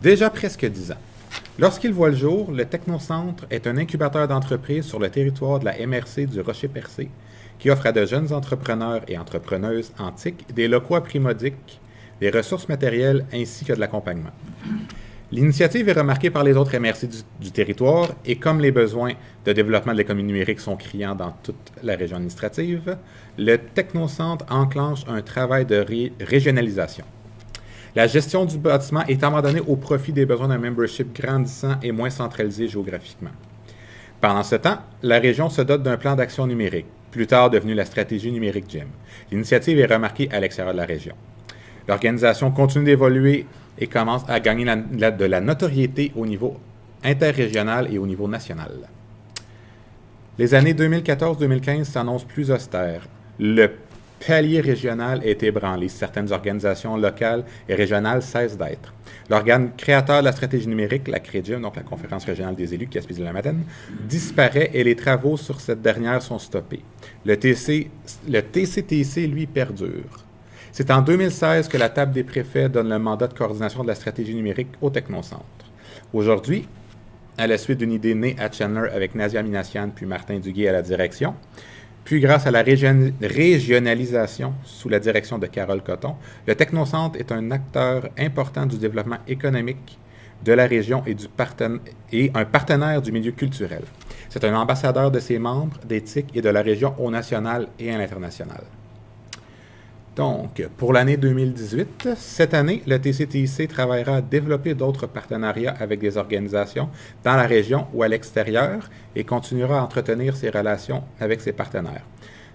Déjà presque 10 ans. Lorsqu'il voit le jour, le Technocentre est un incubateur d'entreprises sur le territoire de la MRC du Rocher-Percé qui offre à de jeunes entrepreneurs et entrepreneuses antiques des locaux à prix modique, des ressources matérielles ainsi que de l'accompagnement. L'initiative est remarquée par les autres MRC du territoire et comme les besoins de développement de l'économie numérique sont criants dans toute la région administrative, le Technocentre enclenche un travail de régionalisation. La gestion du bâtiment est abandonnée au profit des besoins d'un membership grandissant et moins centralisé géographiquement. Pendant ce temps, la région se dote d'un plan d'action numérique, plus tard devenu la stratégie numérique GEM. L'initiative est remarquée à l'extérieur de la région. L'organisation continue d'évoluer et commence à gagner de la notoriété au niveau interrégional et au niveau national. Les années 2014-2015 s'annoncent plus austères. Le palier régional est ébranlé. Certaines organisations locales et régionales cessent d'être. L'organe créateur de la stratégie numérique, la CREGIM, donc la Conférence régionale des élus Gaspésie-de-la-Madeleine, disparaît et les travaux sur cette dernière sont stoppés. Le TCTC, lui, perdure. C'est en 2016 que la table des préfets donne le mandat de coordination de la stratégie numérique au Technocentre. Aujourd'hui, à la suite d'une idée née à Chandler avec Nazia Minassian puis Martin Duguay à la direction, puis grâce à la régionalisation sous la direction de Carole Coton, le Technocentre est un acteur important du développement économique de la région et un partenaire du milieu culturel. C'est un ambassadeur de ses membres, d'éthique et de la région au national et à l'international. Donc, pour l'année 2018, cette année, le TCTIC travaillera à développer d'autres partenariats avec des organisations dans la région ou à l'extérieur et continuera à entretenir ses relations avec ses partenaires.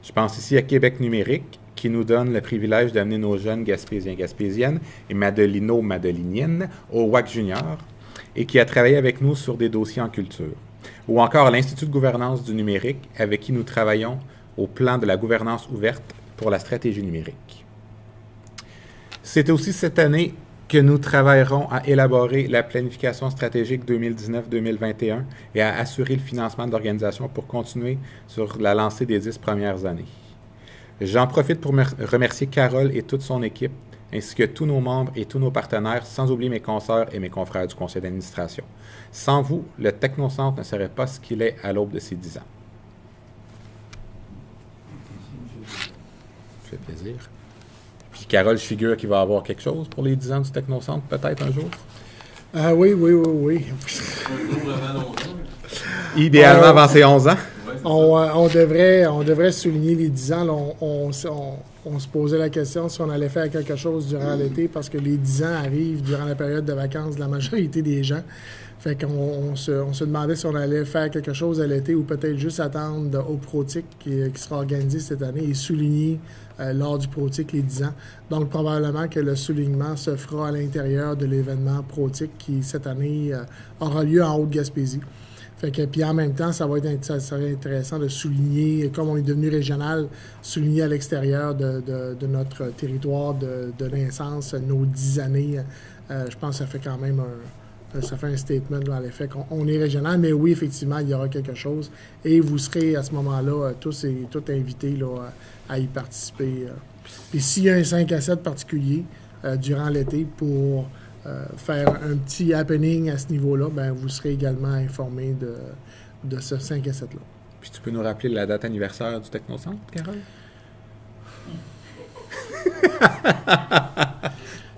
Je pense ici à Québec numérique, qui nous donne le privilège d'amener nos jeunes Gaspésiens-Gaspésiennes et Madelino-Madeliniennes au WAC Junior et qui a travaillé avec nous sur des dossiers en culture. Ou encore l'Institut de gouvernance du numérique, avec qui nous travaillons au plan de la gouvernance ouverte pour la stratégie numérique. C'est aussi cette année que nous travaillerons à élaborer la planification stratégique 2019-2021 et à assurer le financement de l'organisation pour continuer sur la lancée des 10 premières années. J'en profite pour remercier Carole et toute son équipe, ainsi que tous nos membres et tous nos partenaires, sans oublier mes consoeurs et mes confrères du conseil d'administration. Sans vous, le Technocentre ne serait pas ce qu'il est à l'aube de ses 10 ans. Ça fait plaisir. Puis Carole, je figure qu'il va avoir quelque chose pour les 10 ans du Technocentre, peut-être un jour? Oui. Un jour avant longtemps. Idéalement avant ses 11 ans. On devrait souligner les 10 ans. Là, on se posait la question si on allait faire quelque chose durant l'été, parce que les 10 ans arrivent durant la période de vacances de la majorité des gens. Fait qu'on se demandait si on allait faire quelque chose à l'été ou peut-être juste attendre au Protic qui sera organisé cette année et souligner lors du Protic les 10 ans. Donc, probablement que le soulignement se fera à l'intérieur de l'événement Protic qui, cette année, aura lieu en Haute-Gaspésie. Fait que, puis en même temps, ça serait intéressant de souligner, comme on est devenu régional, souligner à l'extérieur de notre territoire de naissance nos 10 années. Je pense que ça fait quand même ça fait un statement dans l'effet qu'on est régional, mais oui, effectivement, il y aura quelque chose et vous serez à ce moment-là tous et toutes invités là, à y participer. Et s'il y a un 5 à 7 particulier durant l'été pour faire un petit happening à ce niveau-là, ben vous serez également informés de ce 5 à 7-là. Puis tu peux nous rappeler la date anniversaire du Technocentre, Carole?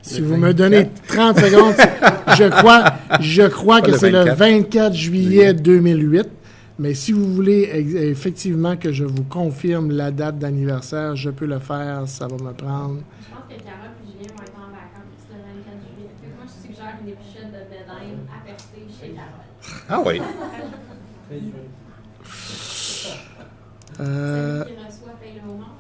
Si vous me donnez 30 secondes, je crois que le c'est le 24. 24 juillet 2008. Mais si vous voulez effectivement que je vous confirme la date d'anniversaire, je peux le faire. Ça va me prendre. Je pense que Carole et Julien vont être en vacances le 24 juillet. Fait que moi, je suggère une épluchette de bédaine à percer chez Carole. Ah oui. Celui qui reçoit paye le homard.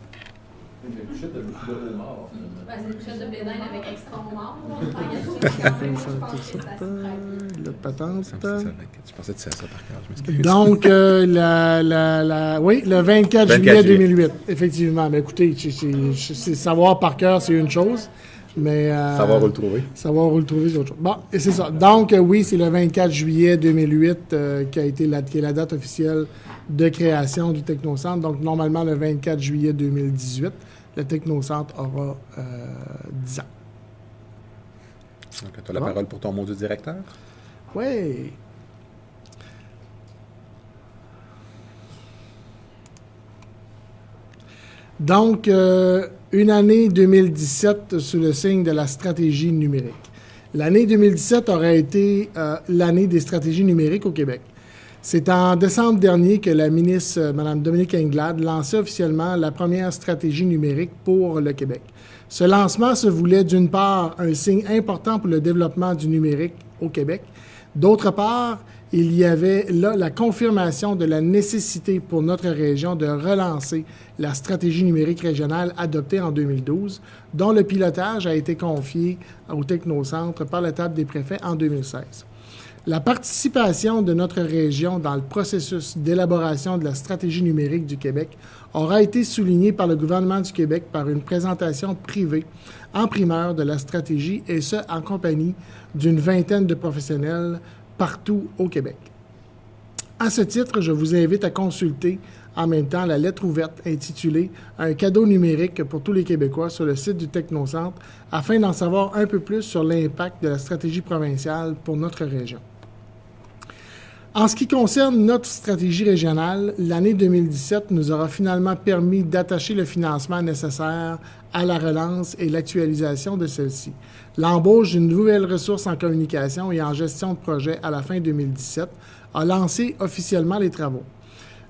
Une épluchette de homard, finalement. Ben, c'est une épluchette de bédaine avec extra homard. Le patente. Ça me semble que je pensais que tu savais ça par cœur. Je m'excuse. Donc, oui, le 24 juillet 24 2008, effectivement. Mais écoutez, c'est savoir par cœur, c'est une chose, mais... Savoir où le trouver. Savoir où le trouver, c'est autre chose. Bon, et c'est ça. Donc, oui, c'est le 24 juillet 2008 qui est la date officielle de création du Technocentre. Donc, normalement, le 24 juillet 2018, le Technocentre aura 10 ans. Donc, tu as la parole pour ton mot du directeur. Oui. Donc, une année 2017 sous le signe de la stratégie numérique. L'année 2017 aurait été l'année des stratégies numériques au Québec. C'est en décembre dernier que la ministre, Mme Dominique Anglade, lançait officiellement la première stratégie numérique pour le Québec. Ce lancement se voulait, d'une part, un signe important pour le développement du numérique au Québec. D'autre part, il y avait là la confirmation de la nécessité pour notre région de relancer la stratégie numérique régionale adoptée en 2012, dont le pilotage a été confié au Technocentre par la table des préfets en 2016. La participation de notre région dans le processus d'élaboration de la stratégie numérique du Québec aura été soulignée par le gouvernement du Québec par une présentation privée en primeur de la stratégie, et ce, en compagnie d'une vingtaine de professionnels partout au Québec. À ce titre, je vous invite à consulter en même temps la lettre ouverte intitulée « Un cadeau numérique pour tous les Québécois » sur le site du Technocentre afin d'en savoir un peu plus sur l'impact de la stratégie provinciale pour notre région. En ce qui concerne notre stratégie régionale, l'année 2017 nous aura finalement permis d'attacher le financement nécessaire à la relance et l'actualisation de celle-ci. L'embauche d'une nouvelle ressource en communication et en gestion de projet à la fin 2017 a lancé officiellement les travaux.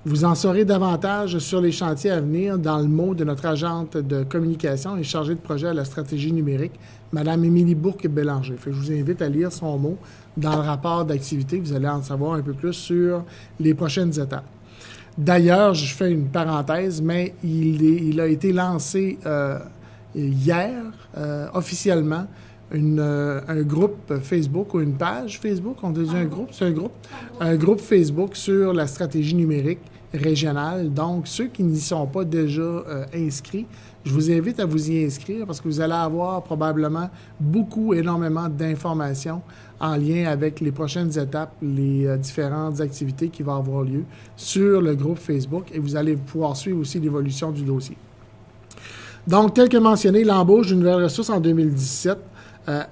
Vous en saurez davantage sur les chantiers à venir dans le mot de notre agente de communication et chargée de projet à la stratégie numérique, Mme Émilie Bourque-Bélanger. Je vous invite à lire son mot dans le rapport d'activité. Vous allez en savoir un peu plus sur les prochaines étapes. D'ailleurs, je fais une parenthèse, mais il a été lancé hier, officiellement, un groupe Facebook ou une page Facebook. On dit un groupe, c'est un groupe? Un groupe Facebook sur la stratégie numérique régionale. Donc, ceux qui n'y sont pas déjà inscrits, je vous invite à vous y inscrire parce que vous allez avoir probablement énormément d'informations en lien avec les prochaines étapes, les différentes activités qui vont avoir lieu sur le groupe Facebook, et vous allez pouvoir suivre aussi l'évolution du dossier. Donc, tel que mentionné, l'embauche d'une nouvelle ressource en 2017,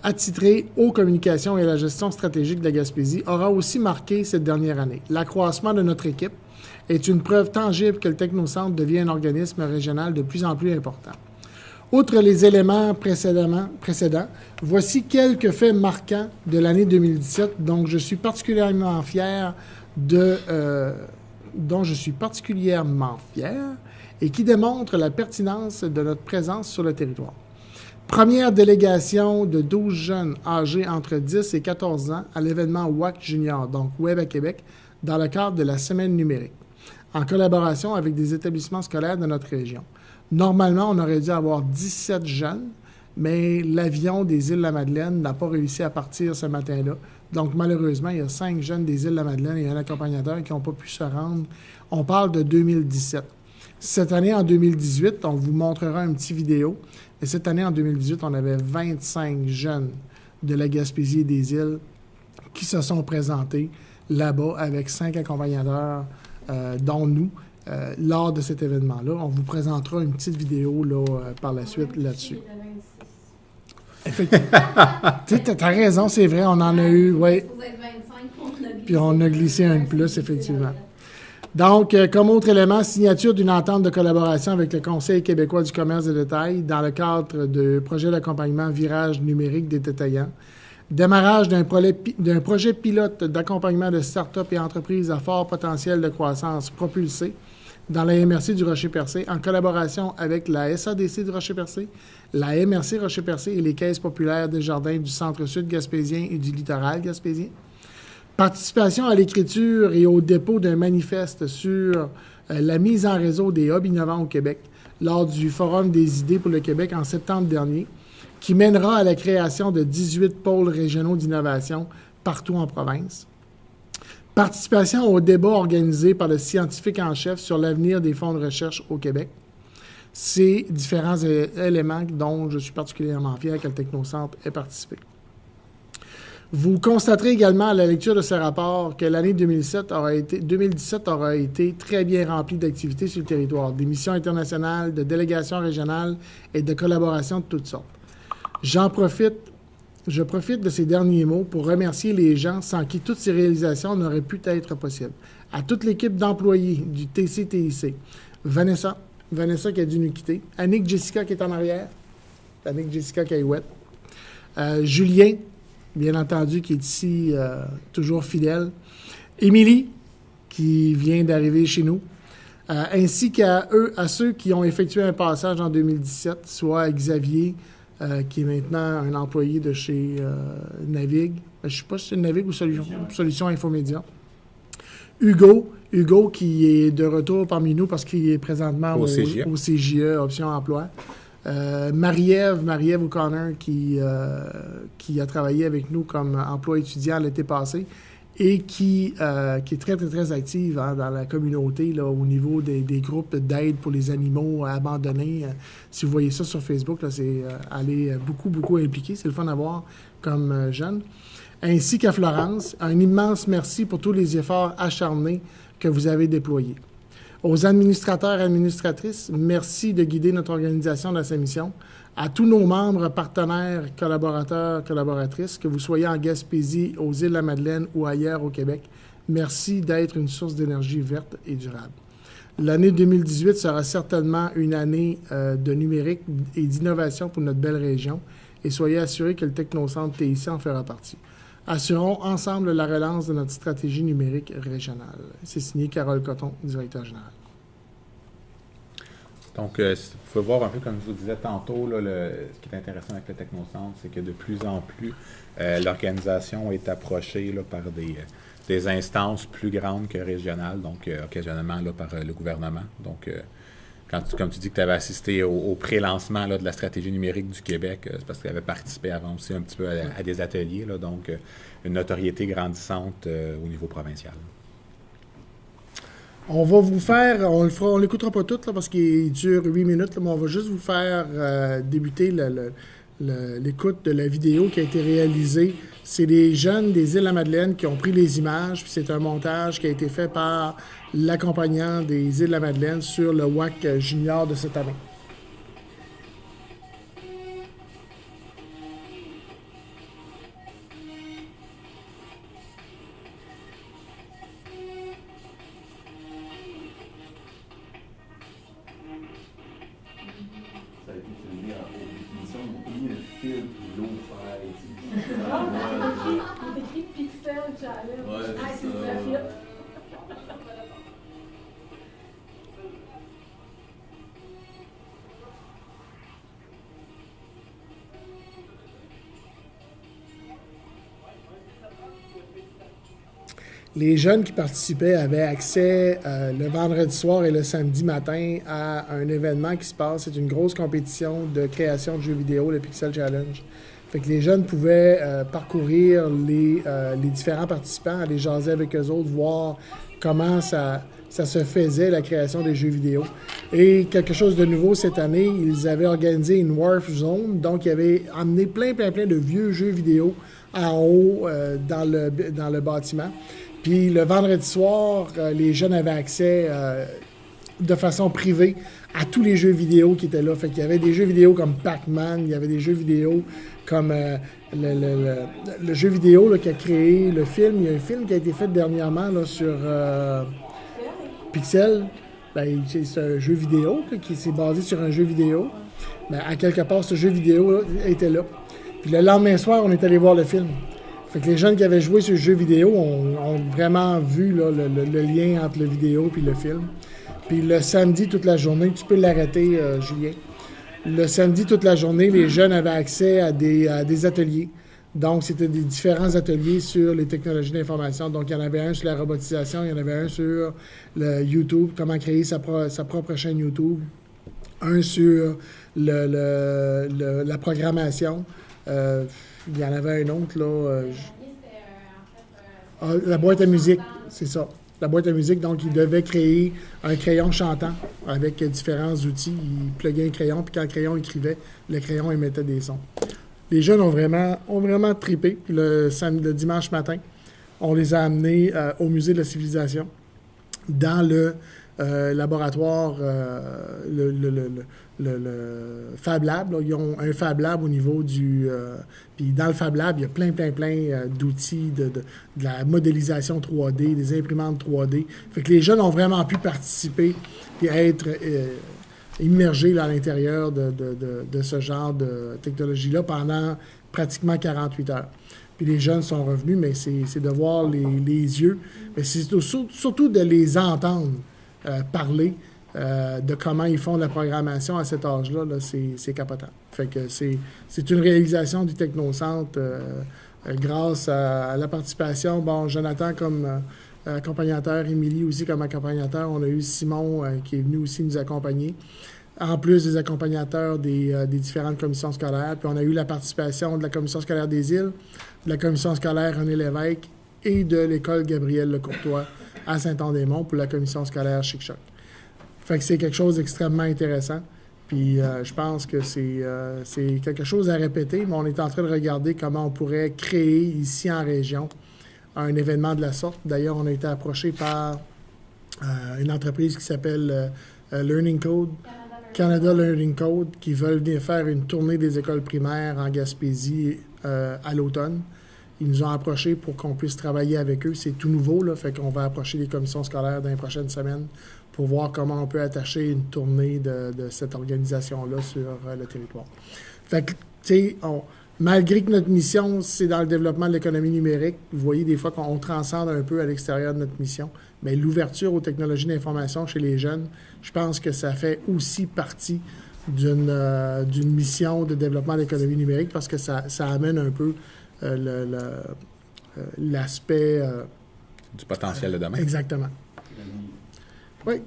attitrée aux communications et à la gestion stratégique de la Gaspésie, aura aussi marqué cette dernière année. L'accroissement de notre équipe est une preuve tangible que le Technocentre devient un organisme régional de plus en plus important. Outre les éléments précédents, voici quelques faits marquants de l'année 2017 dont je suis particulièrement fier et qui démontrent la pertinence de notre présence sur le territoire. Première délégation de 12 jeunes âgés entre 10 et 14 ans à l'événement WAC Junior, donc Web à Québec, dans le cadre de la Semaine numérique, en collaboration avec des établissements scolaires de notre région. Normalement, on aurait dû avoir 17 jeunes, mais l'avion des Îles-de-la-Madeleine n'a pas réussi à partir ce matin-là. Donc, malheureusement, il y a 5 jeunes des Îles-de-la-Madeleine et un accompagnateur qui n'ont pas pu se rendre. On parle de 2017. Cette année, en 2018, on vous montrera un petit vidéo. Et cette année, en 2018, on avait 25 jeunes de la Gaspésie et des îles qui se sont présentés là-bas avec 5 accompagnateurs, dont nous, lors de cet événement-là. On vous présentera une petite vidéo là, par la suite là-dessus. Effectivement. Tu as raison, c'est vrai, on en a eu, oui. Puis on a glissé un de plus, effectivement. Donc, comme autre élément, signature d'une entente de collaboration avec le Conseil québécois du commerce de détail dans le cadre du projet d'accompagnement Virage numérique des détaillants. Démarrage d'un projet pilote d'accompagnement de start-up et entreprises à fort potentiel de croissance propulsé dans la MRC du Rocher-Percé en collaboration avec la SADC du Rocher-Percé, la MRC Rocher-Percé et les caisses populaires des jardins du Centre-Sud gaspésien et du littoral gaspésien. Participation à l'écriture et au dépôt d'un manifeste sur la mise en réseau des hubs innovants au Québec lors du Forum des idées pour le Québec en septembre dernier, qui mènera à la création de 18 pôles régionaux d'innovation partout en province. Participation au débat organisé par le scientifique en chef sur l'avenir des fonds de recherche au Québec. Ces différents éléments dont je suis particulièrement fier que le Technocentre ait participé. Vous constaterez également à la lecture de ce rapport que l'année 2017 aura été très bien remplie d'activités sur le territoire, des missions internationales, de délégations régionales et de collaborations de toutes sortes. Je profite de ces derniers mots pour remercier les gens sans qui toutes ces réalisations n'auraient pu être possibles. À toute l'équipe d'employés du TCTIC, Vanessa qui a dû nous quitter, Annick Jessica qui est en arrière, Annick Jessica Caillouette, Julien, bien entendu, qui est ici toujours fidèle, Émilie, qui vient d'arriver chez nous, ainsi qu'à ceux qui ont effectué un passage en 2017, soit Xavier, qui est maintenant un employé de chez Navig. Je ne sais pas si c'est Navig ou Solution Infomédia. Hugo qui est de retour parmi nous parce qu'il est présentement au CJE, Option Emploi. Marie-Ève O'Connor qui a travaillé avec nous comme emploi étudiant l'été passé et qui est très, très, très active dans la communauté là, au niveau des groupes d'aide pour les animaux abandonnés. Si vous voyez ça sur Facebook, là, elle est beaucoup, beaucoup impliquée. C'est le fun à voir comme jeune. Ainsi qu'à Florence, un immense merci pour tous les efforts acharnés que vous avez déployés. Aux administrateurs et administratrices, merci de guider notre organisation dans sa mission. À tous nos membres, partenaires, collaborateurs, collaboratrices, que vous soyez en Gaspésie, aux Îles-de-la-Madeleine ou ailleurs au Québec, merci d'être une source d'énergie verte et durable. L'année 2018 sera certainement une année de numérique et d'innovation pour notre belle région et soyez assurés que le Technocentre TIC en fera partie. Assurons ensemble la relance de notre stratégie numérique régionale. C'est signé Carole Coton, directeur général. Donc, il faut voir un peu, comme je vous disais tantôt, là, ce qui est intéressant avec le Technocentre, c'est que de plus en plus, l'organisation est approchée là, par des instances plus grandes que régionales, donc occasionnellement là, par le gouvernement. Donc, comme tu dis que tu avais assisté au pré-lancement là, de la stratégie numérique du Québec, c'est parce que tu avais participé avant aussi un petit peu à des ateliers, là, donc une notoriété grandissante au niveau provincial. On va vous faire, on l'écoutera pas tout là, parce qu'il dure 8 minutes, là, mais on va juste vous faire débuter l'écoute de la vidéo qui a été réalisée. C'est des jeunes des Îles-de-la-Madeleine qui ont pris les images, puis c'est un montage qui a été fait par l'accompagnant des Îles-de-la-Madeleine sur le WAC Junior de cette année. Ça a été filmé en haute définition, ils ont mis un filtre low-fi. On écrit Pixel Challenge. Ouais, C'est c'est ça. ça fit. Les jeunes qui participaient avaient accès le vendredi soir et le samedi matin à un événement qui se passe. C'est une grosse compétition de création de jeux vidéo, le Pixel Challenge. Fait que les jeunes pouvaient parcourir les différents participants, aller jaser avec eux autres, voir comment ça se faisait, la création des jeux vidéo. Et quelque chose de nouveau cette année, ils avaient organisé une Warp Zone, donc ils avaient amené plein de vieux jeux vidéo en haut dans le bâtiment. Puis le vendredi soir, les jeunes avaient accès de façon privée à tous les jeux vidéo qui étaient là. Fait qu'il y avait des jeux vidéo comme Pac-Man, il y avait des jeux vidéo comme le jeu vidéo là, qui a créé le film. Il y a un film qui a été fait dernièrement là, sur Pixel. Ben, c'est un jeu vidéo là, qui s'est basé sur un jeu vidéo. Ben, à quelque part, ce jeu vidéo là, était là. Puis le lendemain soir, on est allé voir le film. Fait que les jeunes qui avaient joué sur le jeu vidéo ont vraiment vu là, le lien entre le vidéo et le film. Puis le samedi, toute la journée, tu peux l'arrêter, Julien. Le samedi, toute la journée, les jeunes avaient accès à des ateliers. Donc, c'était des différents ateliers sur les technologies d'information. Donc, il y en avait un sur la robotisation, il y en avait un sur le YouTube, comment créer sa propre chaîne YouTube, un sur la programmation. Il y en avait un autre, là. La boîte à musique, c'est ça. La boîte à musique, donc, il devait créer un crayon chantant avec différents outils. Il pluguait un crayon, puis quand le crayon écrivait, le crayon émettait des sons. Les jeunes ont vraiment trippé. Puis le dimanche matin, on les a amenés au Musée de la Civilisation, dans le laboratoire, le Fab Lab. Là. Ils ont un Fab Lab au niveau du... puis dans le Fab Lab, il y a plein d'outils de la modélisation 3D, des imprimantes 3D. Fait que les jeunes ont vraiment pu participer et être immergés là, à l'intérieur de ce genre de technologie-là pendant pratiquement 48 heures. Puis les jeunes sont revenus, mais c'est de voir les yeux, mais c'est surtout de les entendre parler de comment ils font de la programmation à cet âge-là, là, c'est capotant. Fait que c'est une réalisation du Technocentre grâce à la participation. Bon, Jonathan comme accompagnateur, Émilie aussi comme accompagnateur. On a eu Simon qui est venu aussi nous accompagner, en plus des accompagnateurs des différentes commissions scolaires. Puis on a eu la participation de la commission scolaire des Îles, de la commission scolaire René Lévesque et de l'école Gabriel Lecourtois à Saint-Anne-des-Monts pour la commission scolaire Chic-Choc. Fait que c'est quelque chose d'extrêmement intéressant. Puis je pense que c'est quelque chose à répéter, mais on est en train de regarder comment on pourrait créer ici en région un événement de la sorte. D'ailleurs, on a été approché par une entreprise qui s'appelle Learning Code, Canada Learning Code, qui veulent venir faire une tournée des écoles primaires en Gaspésie à l'automne. Ils nous ont approchés pour qu'on puisse travailler avec eux. C'est tout nouveau, là, fait qu'on va approcher les commissions scolaires dans les prochaines semaines pour voir comment on peut attacher une tournée de cette organisation-là sur le territoire. Fait que, tu sais, malgré que notre mission, c'est dans le développement de l'économie numérique, vous voyez des fois qu'on transcende un peu à l'extérieur de notre mission, mais l'ouverture aux technologies d'information chez les jeunes, je pense que ça fait aussi partie d'une mission de développement de l'économie numérique parce que ça amène un peu l'aspect... du potentiel de demain. Exactement. Oui.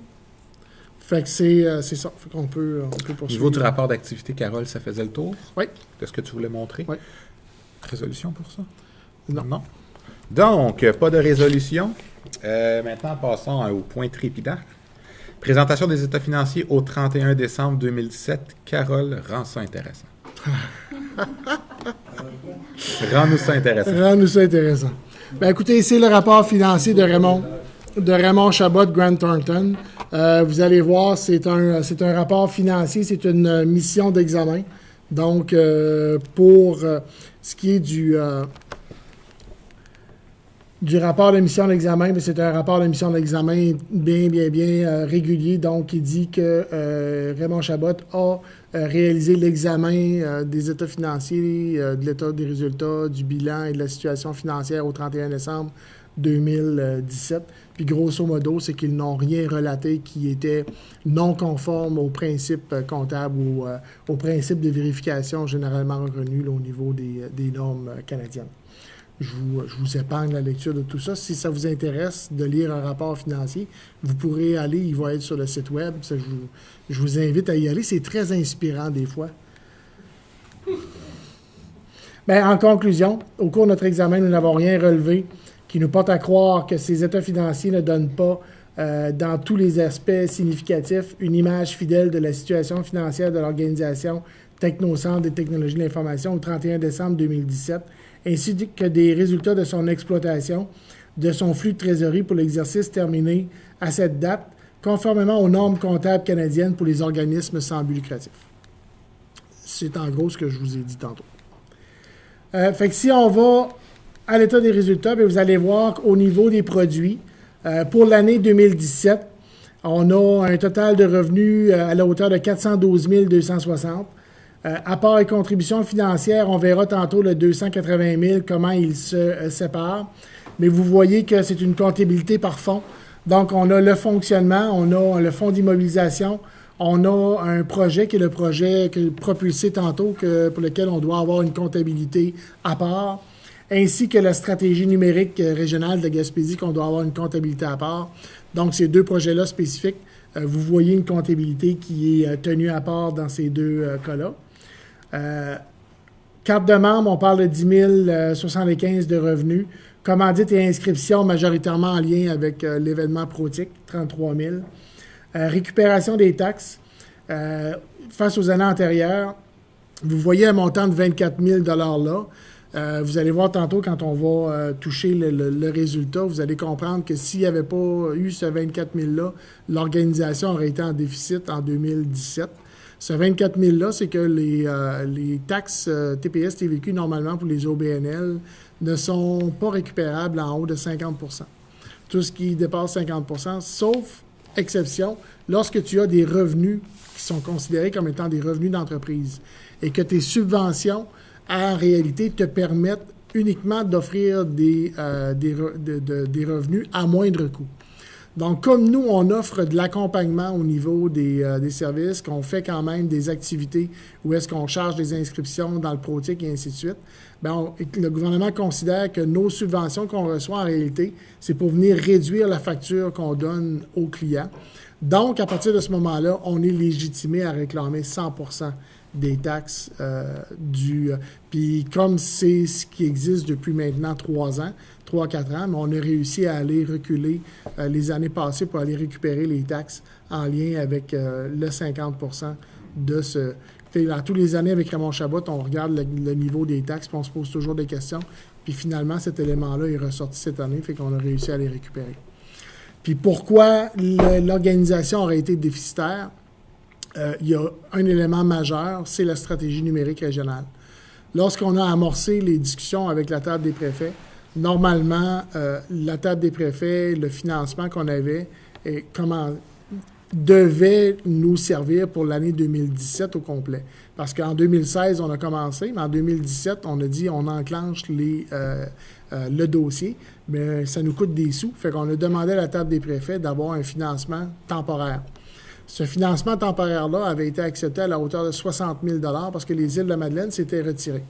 Fait que c'est ça. Fait qu'on peut poursuivre. Au niveau du rapport d'activité, Carole, ça faisait le tour? Oui. De ce que tu voulais montrer? Oui. Résolution pour ça? Non. Donc, pas de résolution. Maintenant, passons au point trépidant. Présentation des états financiers au 31 décembre 2017. Carole, rends ça intéressant. Rends-nous ça intéressant. Ben, écoutez, c'est le rapport financier de Raymond Chabot Grant Thornton. Vous allez voir, c'est un rapport financier, c'est une mission d'examen. Donc, pour ce qui est du rapport de mission d'examen, c'est un rapport de mission d'examen bien régulier. Donc, il dit que Raymond Chabot a réalisé l'examen des états financiers, de l'état des résultats, du bilan et de la situation financière au 31 décembre 2017. Puis grosso modo, c'est qu'ils n'ont rien relaté qui était non conforme aux principes comptables ou aux principes de vérification généralement reconnus là, au niveau des normes canadiennes. Je vous épargne la lecture de tout ça. Si ça vous intéresse de lire un rapport financier, vous pourrez aller, il va être sur le site web. Ça, je vous invite à y aller. C'est très inspirant des fois. Bien, en conclusion, au cours de notre examen, nous n'avons rien relevé qui nous porte à croire que ces états financiers ne donnent pas, dans tous les aspects significatifs, une image fidèle de la situation financière de l'organisation Technocentre des technologies de l'information au 31 décembre 2017 ainsi que des résultats de son exploitation, de son flux de trésorerie pour l'exercice terminé à cette date, conformément aux normes comptables canadiennes pour les organismes sans but lucratif. C'est en gros ce que je vous ai dit tantôt. Fait que si on va à l'état des résultats, bien, vous allez voir qu'au niveau des produits, pour l'année 2017, on a un total de revenus à la hauteur de 412 260. Apport et contributions financières, on verra tantôt le 280 000, comment ils se séparent. Mais vous voyez que c'est une comptabilité par fonds. Donc, on a le fonctionnement, on a le fonds d'immobilisation, on a un projet qui est le projet que propulsé tantôt, pour lequel on doit avoir une comptabilité à part, ainsi que la stratégie numérique régionale de Gaspésie, qu'on doit avoir une comptabilité à part. Donc, ces deux projets-là spécifiques, vous voyez une comptabilité qui est tenue à part dans ces deux cas-là. Carte de membre, on parle de 10 075 de revenus. Commandite et inscription, majoritairement en lien avec l'événement Protic, 33 000. Récupération des taxes, face aux années antérieures, vous voyez un montant de 24 000 là. Vous allez voir tantôt, quand on va toucher le résultat, vous allez comprendre que s'il n'y avait pas eu ce 24 000-là, l'organisation aurait été en déficit en 2017. Ce 24 000-là, c'est que les taxes TPS, TVQ, normalement pour les OBNL, ne sont pas récupérables en haut de 50 %. Tout ce qui dépasse 50 %, sauf exception, lorsque tu as des revenus qui sont considérés comme étant des revenus d'entreprise et que tes subventions, en réalité, te permettent uniquement d'offrir des revenus à moindre coût. Donc, comme nous, on offre de l'accompagnement au niveau des services, qu'on fait quand même des activités où est-ce qu'on charge des inscriptions dans le Protic et ainsi de suite, bien, le gouvernement considère que nos subventions qu'on reçoit en réalité, c'est pour venir réduire la facture qu'on donne aux clients. Donc, à partir de ce moment-là, on est légitimé à réclamer 100 % des taxes puis comme c'est ce qui existe depuis maintenant 3-4 ans, mais on a réussi à aller reculer les années passées pour aller récupérer les taxes en lien avec le 50 % de ce... Dans tous les années avec Raymond Chabot, on regarde le niveau des taxes, puis on se pose toujours des questions. Puis finalement, cet élément-là est ressorti cette année, fait qu'on a réussi à les récupérer. Puis pourquoi l'organisation aurait été déficitaire? Il y a un élément majeur, c'est la stratégie numérique régionale. Lorsqu'on a amorcé les discussions avec la table des préfets, normalement, la table des préfets, le financement qu'on avait, devait nous servir pour l'année 2017 au complet. Parce qu'en 2016, on a commencé, mais en 2017, on a dit on enclenche le dossier, mais ça nous coûte des sous. Fait qu'on a demandé à la table des préfets d'avoir un financement temporaire. Ce financement temporaire-là avait été accepté à la hauteur de 60 000 $ parce que les îles de la Madeleine s'étaient retirées.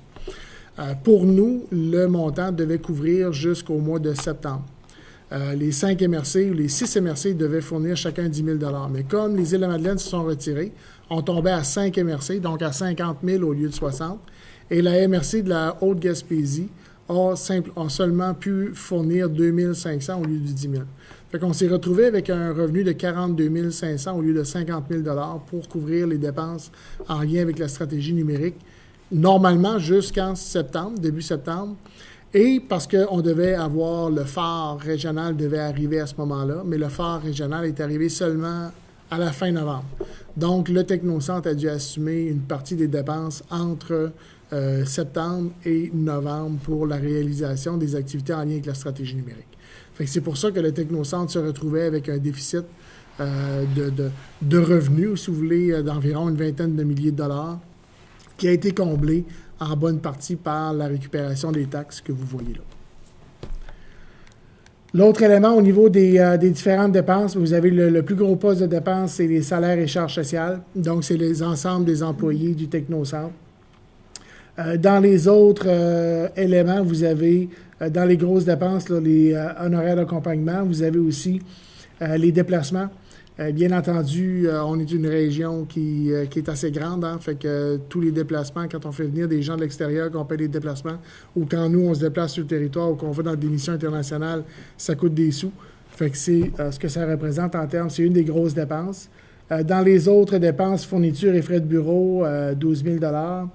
Pour nous, le montant devait couvrir jusqu'au mois de septembre. Les 5 MRC ou les 6 MRC devaient fournir chacun 10 000 $. Mais comme les îles de la Madeleine se sont retirées, on tombait à 5 MRC, donc à 50 000 au lieu de 60. Et la MRC de la Haute-Gaspésie a seulement pu fournir 2 500 au lieu de 10 000. Fait qu'on s'est retrouvé avec un revenu de 42 500 au lieu de 50 000 $ pour couvrir les dépenses en lien avec la stratégie numérique, normalement jusqu'en septembre, début septembre. Et parce qu'on devait avoir le phare régional devait arriver à ce moment-là, mais le phare régional est arrivé seulement à la fin novembre. Donc, le Technocentre a dû assumer une partie des dépenses entre septembre et novembre pour la réalisation des activités en lien avec la stratégie numérique. Fait que c'est pour ça que le Technocentre se retrouvait avec un déficit de revenus, si vous voulez, d'environ une vingtaine de milliers de dollars, qui a été comblé en bonne partie par la récupération des taxes que vous voyez là. L'autre élément au niveau des différentes dépenses, vous avez le plus gros poste de dépenses, c'est les salaires et charges sociales. Donc, c'est les ensembles des employés du Technocentre. Dans les autres éléments, vous avez, dans les grosses dépenses, là, les honoraires d'accompagnement, vous avez aussi les déplacements. Bien entendu, on est une région qui est assez grande, hein, fait que tous les déplacements, quand on fait venir des gens de l'extérieur, qu'on paie les déplacements, ou quand nous, on se déplace sur le territoire ou qu'on va dans des missions internationales, ça coûte des sous. Fait que c'est ce que ça représente en termes, c'est une des grosses dépenses. Dans les autres dépenses, fournitures et frais de bureau, 12 000 $.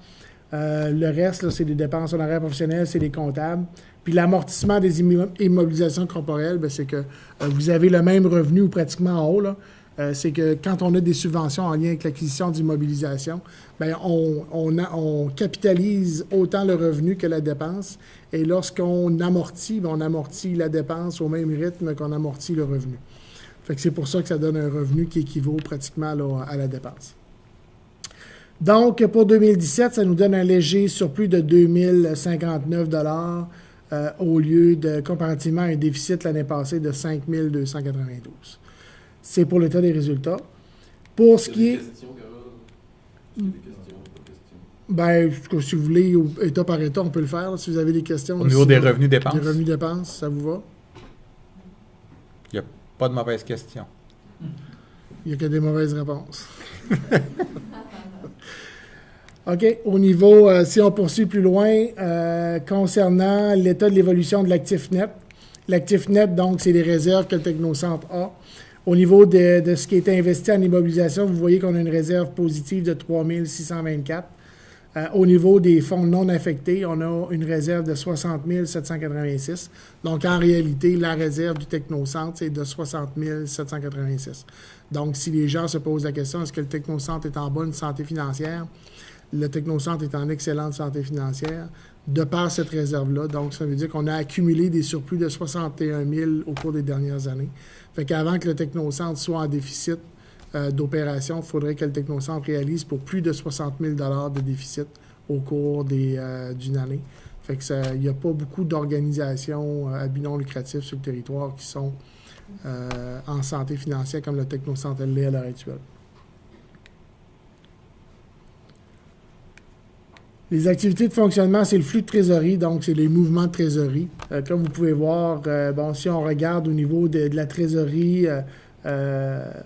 Le reste, là, c'est des dépenses honoraires professionnelles, c'est des comptables. Puis l'amortissement des immobilisations corporelles, ben, c'est que vous avez le même revenu ou pratiquement en haut. Là. C'est que quand on a des subventions en lien avec l'acquisition d'immobilisation, ben, on capitalise autant le revenu que la dépense. Et lorsqu'on amortit, ben, on amortit la dépense au même rythme qu'on amortit le revenu. Fait que c'est pour ça que ça donne un revenu qui équivaut pratiquement là, à la dépense. Donc, pour 2017, ça nous donne un léger surplus de 2059 $ au lieu de, comparativement à un déficit l'année passée de 5292. C'est pour l'état des résultats. Pour ce qui est... Questions, Carole? Est-ce qu'il y a des questions, pas questions? Ben, si vous voulez, état par état, on peut le faire. Là, si vous avez des questions. Au niveau des revenus dépenses? Des revenus dépenses, ça vous va? Il n'y a pas de mauvaise question. Il n'y a que des mauvaises réponses. OK. Au niveau, si on poursuit plus loin, concernant l'état de l'évolution de l'actif net. L'actif net, donc, c'est les réserves que le Technocentre a. Au niveau de ce qui est investi en immobilisation, vous voyez qu'on a une réserve positive de 3 624. Au niveau des fonds non affectés, on a une réserve de 60 786. Donc, en réalité, la réserve du Technocentre, c'est de 60 786. Donc, si les gens se posent la question, est-ce que le Technocentre est en bonne santé financière? Le Technocentre est en excellente santé financière de par cette réserve-là. Donc, ça veut dire qu'on a accumulé des surplus de 61 000 au cours des dernières années. Fait qu'avant que le Technocentre soit en déficit d'opération, il faudrait que le Technocentre réalise pour plus de 60 000 $ de déficit au cours d'une année. Fait que il n'y a pas beaucoup d'organisations à but non lucratif sur le territoire qui sont en santé financière comme le Technocentre l'est à l'heure actuelle. Les activités de fonctionnement, c'est le flux de trésorerie, donc c'est les mouvements de trésorerie. Comme vous pouvez voir, si on regarde au niveau de la trésorerie,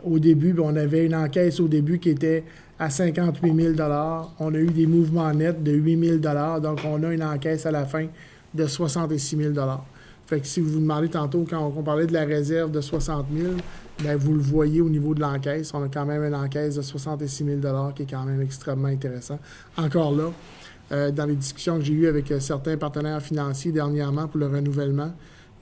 au début, on avait une encaisse au début qui était à 58 000 $. On a eu des mouvements nets de 8 000 $, donc on a une encaisse à la fin de 66 000 $. Fait que si vous vous demandez tantôt, quand on parlait de la réserve de 60 000, bien, vous le voyez au niveau de l'encaisse. On a quand même une encaisse de 66 000 $ qui est quand même extrêmement intéressant. Encore là, dans les discussions que j'ai eues avec certains partenaires financiers dernièrement pour le renouvellement,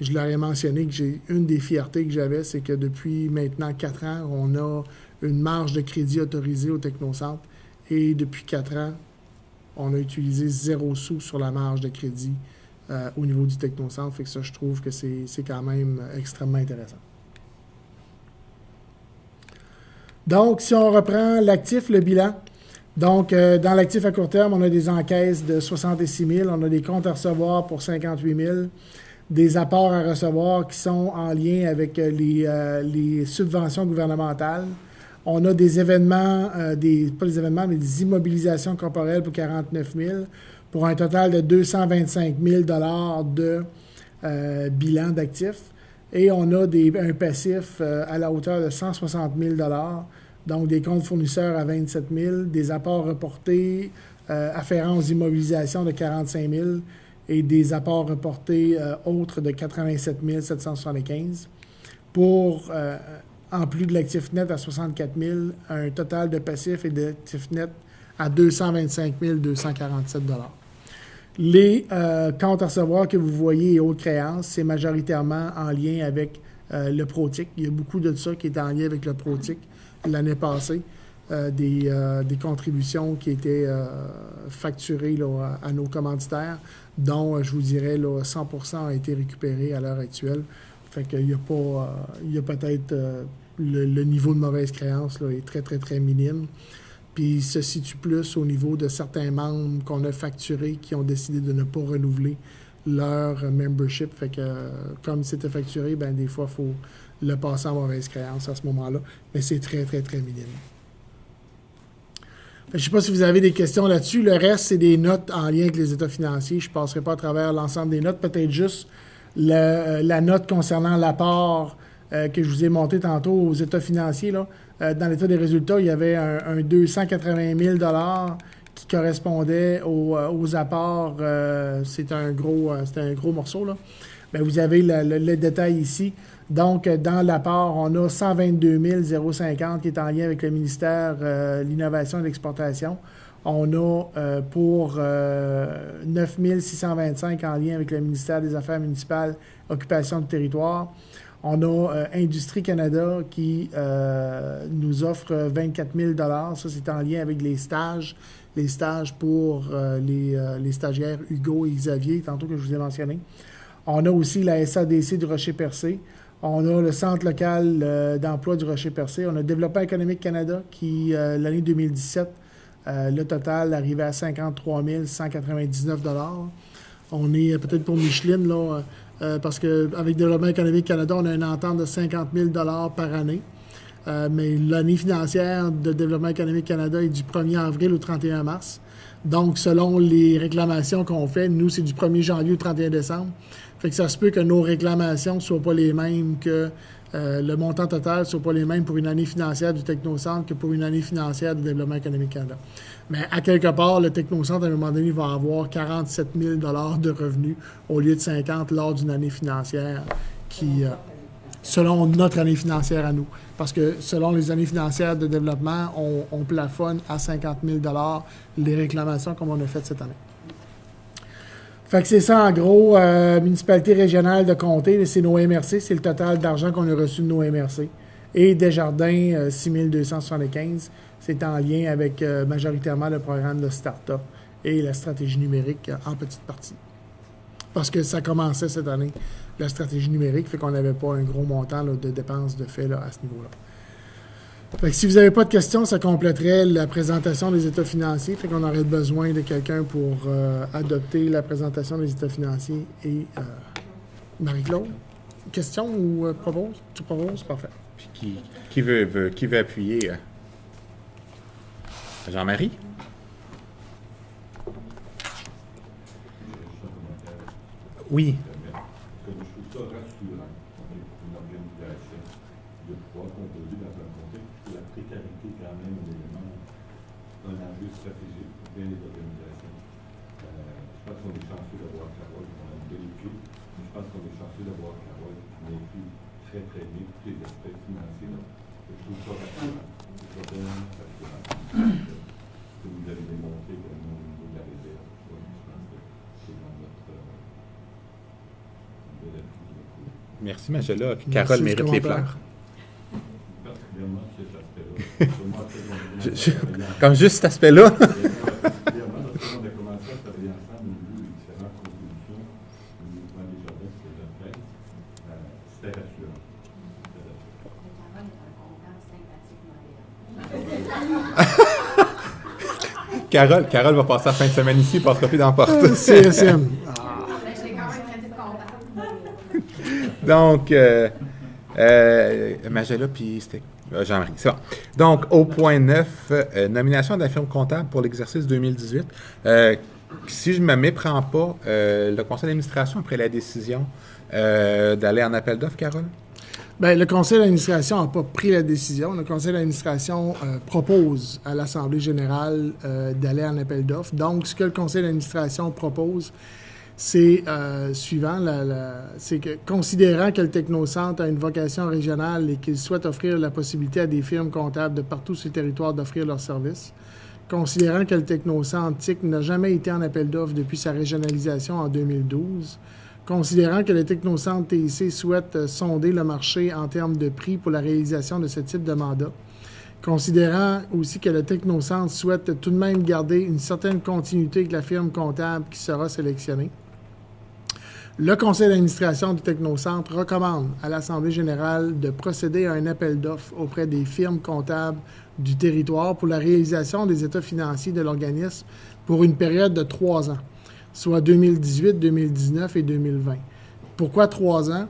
je leur ai mentionné que une des fiertés que j'avais, c'est que depuis maintenant 4 ans, on a une marge de crédit autorisée au Technocentre et depuis 4 ans, on a utilisé 0 sous sur la marge de crédit au niveau du Technocentre. Fait que ça, je trouve que c'est quand même extrêmement intéressant. Donc, si on reprend l'actif, le bilan, donc, dans l'actif à court terme, on a des encaisses de 66 000, on a des comptes à recevoir pour 58 000, des apports à recevoir qui sont en lien avec les subventions gouvernementales. On a des événements, pas des événements, mais des immobilisations corporelles pour 49 000, pour un total de 225 000 $ de bilan d'actifs. Et on a un passif à la hauteur de 160 000 $. Donc, des comptes fournisseurs à 27 000, des apports reportés afférents aux immobilisations de 45 000 et des apports reportés autres de 87 775. Pour, en plus de l'actif net à 64 000, un total de passifs et d'actifs net à 225 247 $. Les comptes à recevoir que vous voyez et autres créances, c'est majoritairement en lien avec le Protic. Il y a beaucoup de ça qui est en lien avec le Protic. L'année passée, des contributions qui étaient facturées là, à nos commanditaires, dont, je vous dirais, là, 100% a été récupéré à l'heure actuelle. Fait qu'il n'y a pas... il y a peut-être... le niveau de mauvaise créance là, est très, très, très minime. Puis il se situe plus au niveau de certains membres qu'on a facturés qui ont décidé de ne pas renouveler leur membership. Fait que, comme c'était facturé, ben des fois, il faut le passer en mauvaise créance à ce moment-là. Mais c'est très, très, très minime. Je ne sais pas si vous avez des questions là-dessus. Le reste, c'est des notes en lien avec les états financiers. Je ne passerai pas à travers l'ensemble des notes. Peut-être juste la note concernant l'apport que je vous ai monté tantôt aux états financiers. Là. Dans l'état des résultats, il y avait un 280 000 $ qui correspondait aux apports. C'était un gros morceau. Là. Bien, vous avez le détail ici. Donc, dans l'apport, on a 122 050 qui est en lien avec le ministère de l'Innovation et de l'Exportation. On a pour 9 625 en lien avec le ministère des Affaires municipales, occupation de territoire. On a Industrie Canada qui nous offre 24 000 $. Ça, c'est en lien avec les stages pour les stagiaires Hugo et Xavier, tantôt que je vous ai mentionné. On a aussi la SADC du Rocher-Percé. On a le Centre local d'emploi du Rocher-Percé. On a Développement économique Canada qui, l'année 2017, le total arrivait à 53 199 $. On est peut-être pour Micheline, là, parce qu'avec Développement économique Canada, on a une entente de 50 000 $ par année. Mais l'année financière de Développement économique Canada est du 1er avril au 31 mars. Donc, selon les réclamations qu'on fait, nous, c'est du 1er janvier au 31 décembre. Fait que ça se peut que nos réclamations ne soient pas les mêmes, que le montant total ne soit pas les mêmes pour une année financière du Technocentre que pour une année financière du Développement économique Canada. Mais à quelque part, le Technocentre, à un moment donné, va avoir 47 000 $ de revenus au lieu de 50 lors d'une année financière qui, selon notre année financière à nous. Parce que selon les années financières de développement, on plafonne à 50 000 $ les réclamations comme on a fait cette année. Fait que c'est ça, en gros, municipalité régionale de comté, c'est nos MRC, c'est le total d'argent qu'on a reçu de nos MRC. Et Desjardins, 6 275, c'est en lien avec majoritairement le programme de start-up et la stratégie numérique en petite partie. Parce que ça commençait cette année, la stratégie numérique, fait qu'on n'avait pas un gros montant là, de dépenses de fait là, à ce niveau-là. Fait que si vous n'avez pas de questions, ça compléterait la présentation des états financiers. Fait qu'on aurait besoin de quelqu'un pour adopter la présentation des états financiers. Et Marie-Claude, question ou propose? Tu proposes? Parfait. Puis qui veut appuyer? Jean-Marie? Oui. Je trouve ça rassurant. On est une organisation de pouvoir composer dans un contexte où la précarité est quand même un enjeu stratégique pour bien les organisations. Je pense qu'on est chanceux d'avoir Carole, on a une belle équipe. Je pense qu'on est chanceux d'avoir Carole qui maîtrise très très bien tous les aspects financiers. Je trouve ça rassurant. Je trouve ça vraiment rassurant. Que vous avez démontré également au niveau de la réserve. Je pense que c'est dans notre Merci, Magella. Carole mérite les fleurs. particulièrement cet aspect-là. Comme juste cet aspect-là. Particulièrement, lorsqu'on a commencé à travailler ensemble au niveau des différentes contributions au mouvement des jardins que j'ai fait, c'était rassurant. Carole va passer la fin de semaine ici, passera plus dans la porte. CSM. Donc, Magella, puis c'était Jean-Marie. C'est bon. Donc, au point 9, nomination de la firme comptable pour l'exercice 2018. Si je ne me méprends pas, le conseil d'administration a pris la décision d'aller en appel d'offres, Carole? Bien, le conseil d'administration n'a pas pris la décision. Le conseil d'administration propose à l'Assemblée générale d'aller en appel d'offres. Donc, ce que le conseil d'administration propose, c'est suivant, c'est que considérant que le Technocentre a une vocation régionale et qu'il souhaite offrir la possibilité à des firmes comptables de partout sur le territoire d'offrir leurs services, considérant que le Technocentre TIC n'a jamais été en appel d'offres depuis sa régionalisation en 2012, considérant que le Technocentre TIC souhaite sonder le marché en termes de prix pour la réalisation de ce type de mandat, considérant aussi que le Technocentre souhaite tout de même garder une certaine continuité avec la firme comptable qui sera sélectionnée, le conseil d'administration du Technocentre recommande à l'Assemblée générale de procéder à un appel d'offres auprès des firmes comptables du territoire pour la réalisation des états financiers de l'organisme pour une période de 3 ans, soit 2018, 2019 et 2020. Pourquoi 3 ans?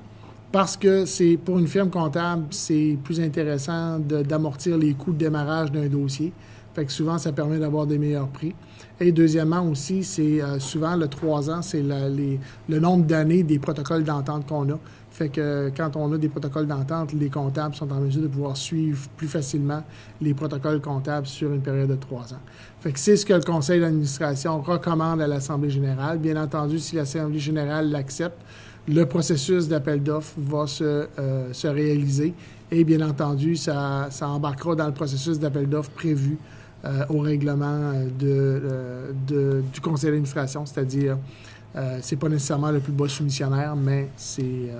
Parce que c'est pour une firme comptable, c'est plus intéressant d'amortir les coûts de démarrage d'un dossier. Fait que souvent, ça permet d'avoir des meilleurs prix. Et deuxièmement aussi, c'est souvent le 3 ans, c'est le nombre d'années des protocoles d'entente qu'on a. Fait que quand on a des protocoles d'entente, les comptables sont en mesure de pouvoir suivre plus facilement les protocoles comptables sur une période de 3 ans. Fait que c'est ce que le conseil d'administration recommande à l'Assemblée générale. Bien entendu, si l'Assemblée générale l'accepte, le processus d'appel d'offres va se réaliser et bien entendu, ça embarquera dans le processus d'appel d'offres prévu au règlement du conseil d'administration, c'est-à-dire c'est pas nécessairement le plus bas soumissionnaire, mais c'est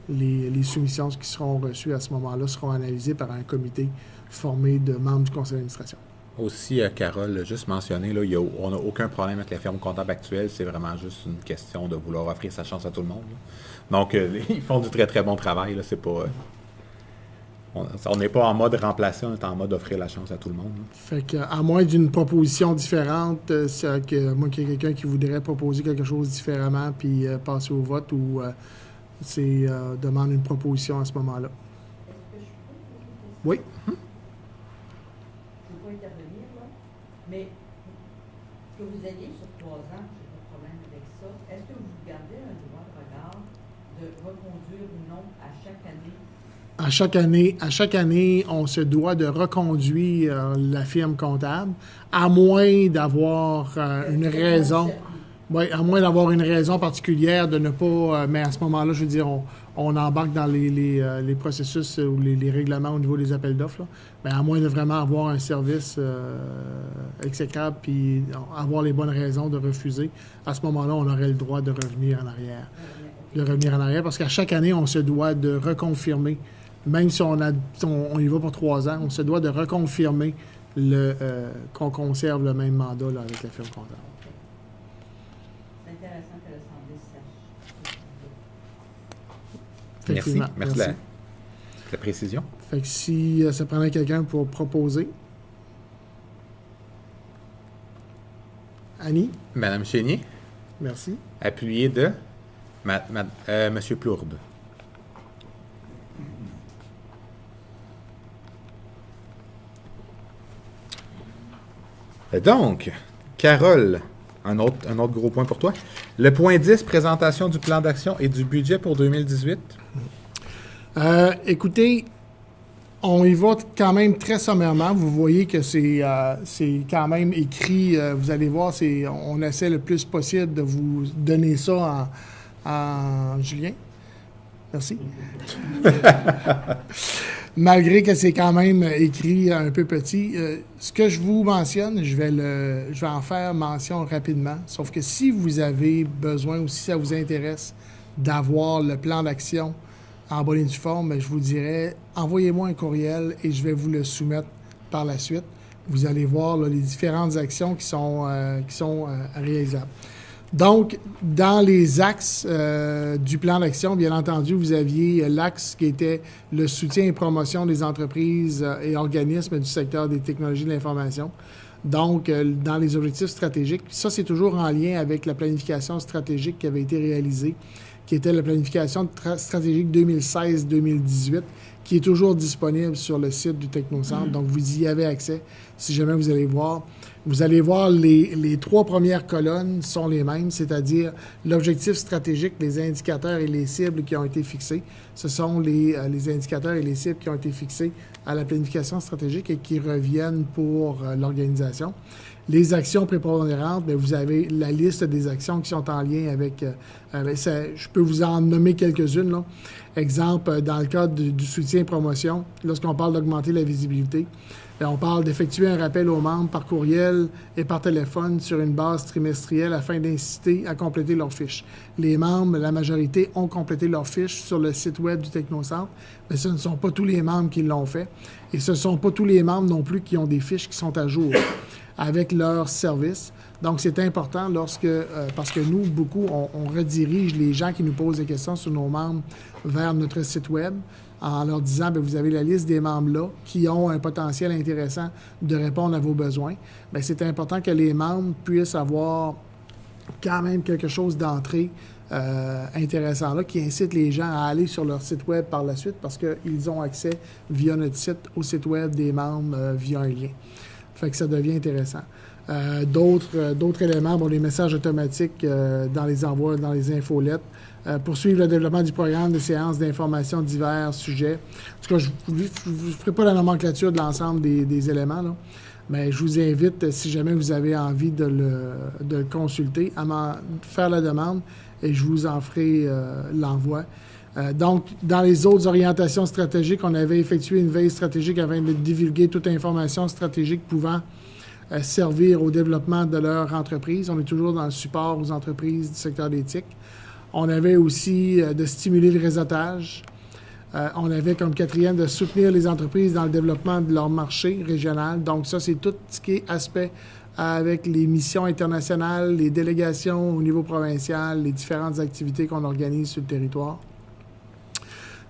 les soumissions qui seront reçues à ce moment-là seront analysées par un comité formé de membres du conseil d'administration. Aussi, Carole l'a juste mentionné, là, on n'a aucun problème avec la firme comptable actuelle, c'est vraiment juste une question de vouloir offrir sa chance à tout le monde. Là. Donc, ils font du très très bon travail, là, c'est pas... on n'est pas en mode remplacer, on est en mode offrir la chance à tout le monde. Là. Fait que, à moins d'une proposition différente, c'est que moi qu'il y ait quelqu'un qui voudrait proposer quelque chose différemment puis passer au vote ou demande une proposition à ce moment-là. Est-ce que je peux? Oui. Je ne veux pas intervenir, là, mais que vous ayez sur 3 ans, je n'ai pas de problème avec ça. Est-ce que vous gardez un droit de regard de reconduire ou non à chaque année? À chaque année, on se doit de reconduire la firme comptable, à moins d'avoir une raison. Oui, à moins d'avoir une raison particulière de ne pas... mais à ce moment-là, je veux dire, on embarque dans les processus ou les règlements au niveau des appels d'offres. Là. Mais à moins de vraiment avoir un service exécrable puis avoir les bonnes raisons de refuser, à ce moment-là, on aurait le droit de revenir en arrière. Parce qu'à chaque année, on se doit de reconfirmer, même si on y va pour 3 ans, on se doit de reconfirmer qu'on conserve le même mandat là, avec la firme comptable. C'est intéressant que l'Assemblée sache. Merci. Effectivement. Merci de la précision. Fait que si ça prenait quelqu'un pour proposer. Annie, Madame Chénier, merci. appuyé de Monsieur Plourde. Donc, Carole, un autre gros point pour toi. Le point 10, présentation du plan d'action et du budget pour 2018. Écoutez, on y va quand même très sommairement. Vous voyez que c'est quand même écrit. Vous allez voir, on essaie le plus possible de vous donner ça en Julien. Merci. Malgré que c'est quand même écrit un peu petit. Ce que je vous mentionne, je vais en faire mention rapidement. Sauf que si vous avez besoin ou si ça vous intéresse d'avoir le plan d'action en bonne et due forme, bien, je vous dirais, envoyez-moi un courriel et je vais vous le soumettre par la suite. Vous allez voir là, les différentes actions qui sont réalisables. Donc, dans les axes du plan d'action, bien entendu, vous aviez l'axe qui était le soutien et promotion des entreprises et organismes du secteur des technologies de l'information. Donc, dans les objectifs stratégiques, ça, c'est toujours en lien avec la planification stratégique qui avait été réalisée, qui était la planification stratégique 2016-2018, qui est toujours disponible sur le site du Technocentre. Donc, vous y avez accès si jamais vous allez voir. Vous allez voir, les 3 premières colonnes sont les mêmes, c'est-à-dire l'objectif stratégique, les indicateurs et les cibles qui ont été fixés. Ce sont les indicateurs et les cibles qui ont été fixés à la planification stratégique et qui reviennent pour l'organisation. Les actions prépondérantes, bien, vous avez la liste des actions qui sont en lien avec ça, je peux vous en nommer quelques-unes. Là. Exemple, dans le cadre du soutien et promotion, lorsqu'on parle d'augmenter la visibilité, bien, on parle d'effectuer un rappel aux membres par courriel et par téléphone sur une base trimestrielle afin d'inciter à compléter leurs fiches. Les membres, la majorité, ont complété leurs fiches sur le site web du Technocentre, mais ce ne sont pas tous les membres qui l'ont fait. Et ce ne sont pas tous les membres non plus qui ont des fiches qui sont à jour avec leur service. Donc, c'est important parce que nous, beaucoup, on redirige les gens qui nous posent des questions sur nos membres vers notre site web en leur disant, bien, vous avez la liste des membres là qui ont un potentiel intéressant de répondre à vos besoins. Bien, c'est important que les membres puissent avoir quand même quelque chose d'entrée intéressant là, qui incite les gens à aller sur leur site web par la suite parce qu'ils ont accès via notre site au site web des membres via un lien. Fait que ça devient intéressant. D'autres éléments, bon, les messages automatiques dans les envois, dans les infolettes, poursuivre le développement du programme de séances d'information divers sujets. En tout cas, je ne ferai pas la nomenclature de l'ensemble des éléments, là, mais je vous invite, si jamais vous avez envie de le consulter, à m'en faire la demande et je vous en ferai l'envoi. Donc, dans les autres orientations stratégiques, on avait effectué une veille stratégique afin de divulguer toute information stratégique pouvant servir au développement de leur entreprise. On est toujours dans le support aux entreprises du secteur d'éthique. On avait aussi de stimuler le réseautage. On avait comme quatrième de soutenir les entreprises dans le développement de leur marché régional. Donc ça, c'est tout ce qui est aspect avec les missions internationales, les délégations au niveau provincial, les différentes activités qu'on organise sur le territoire.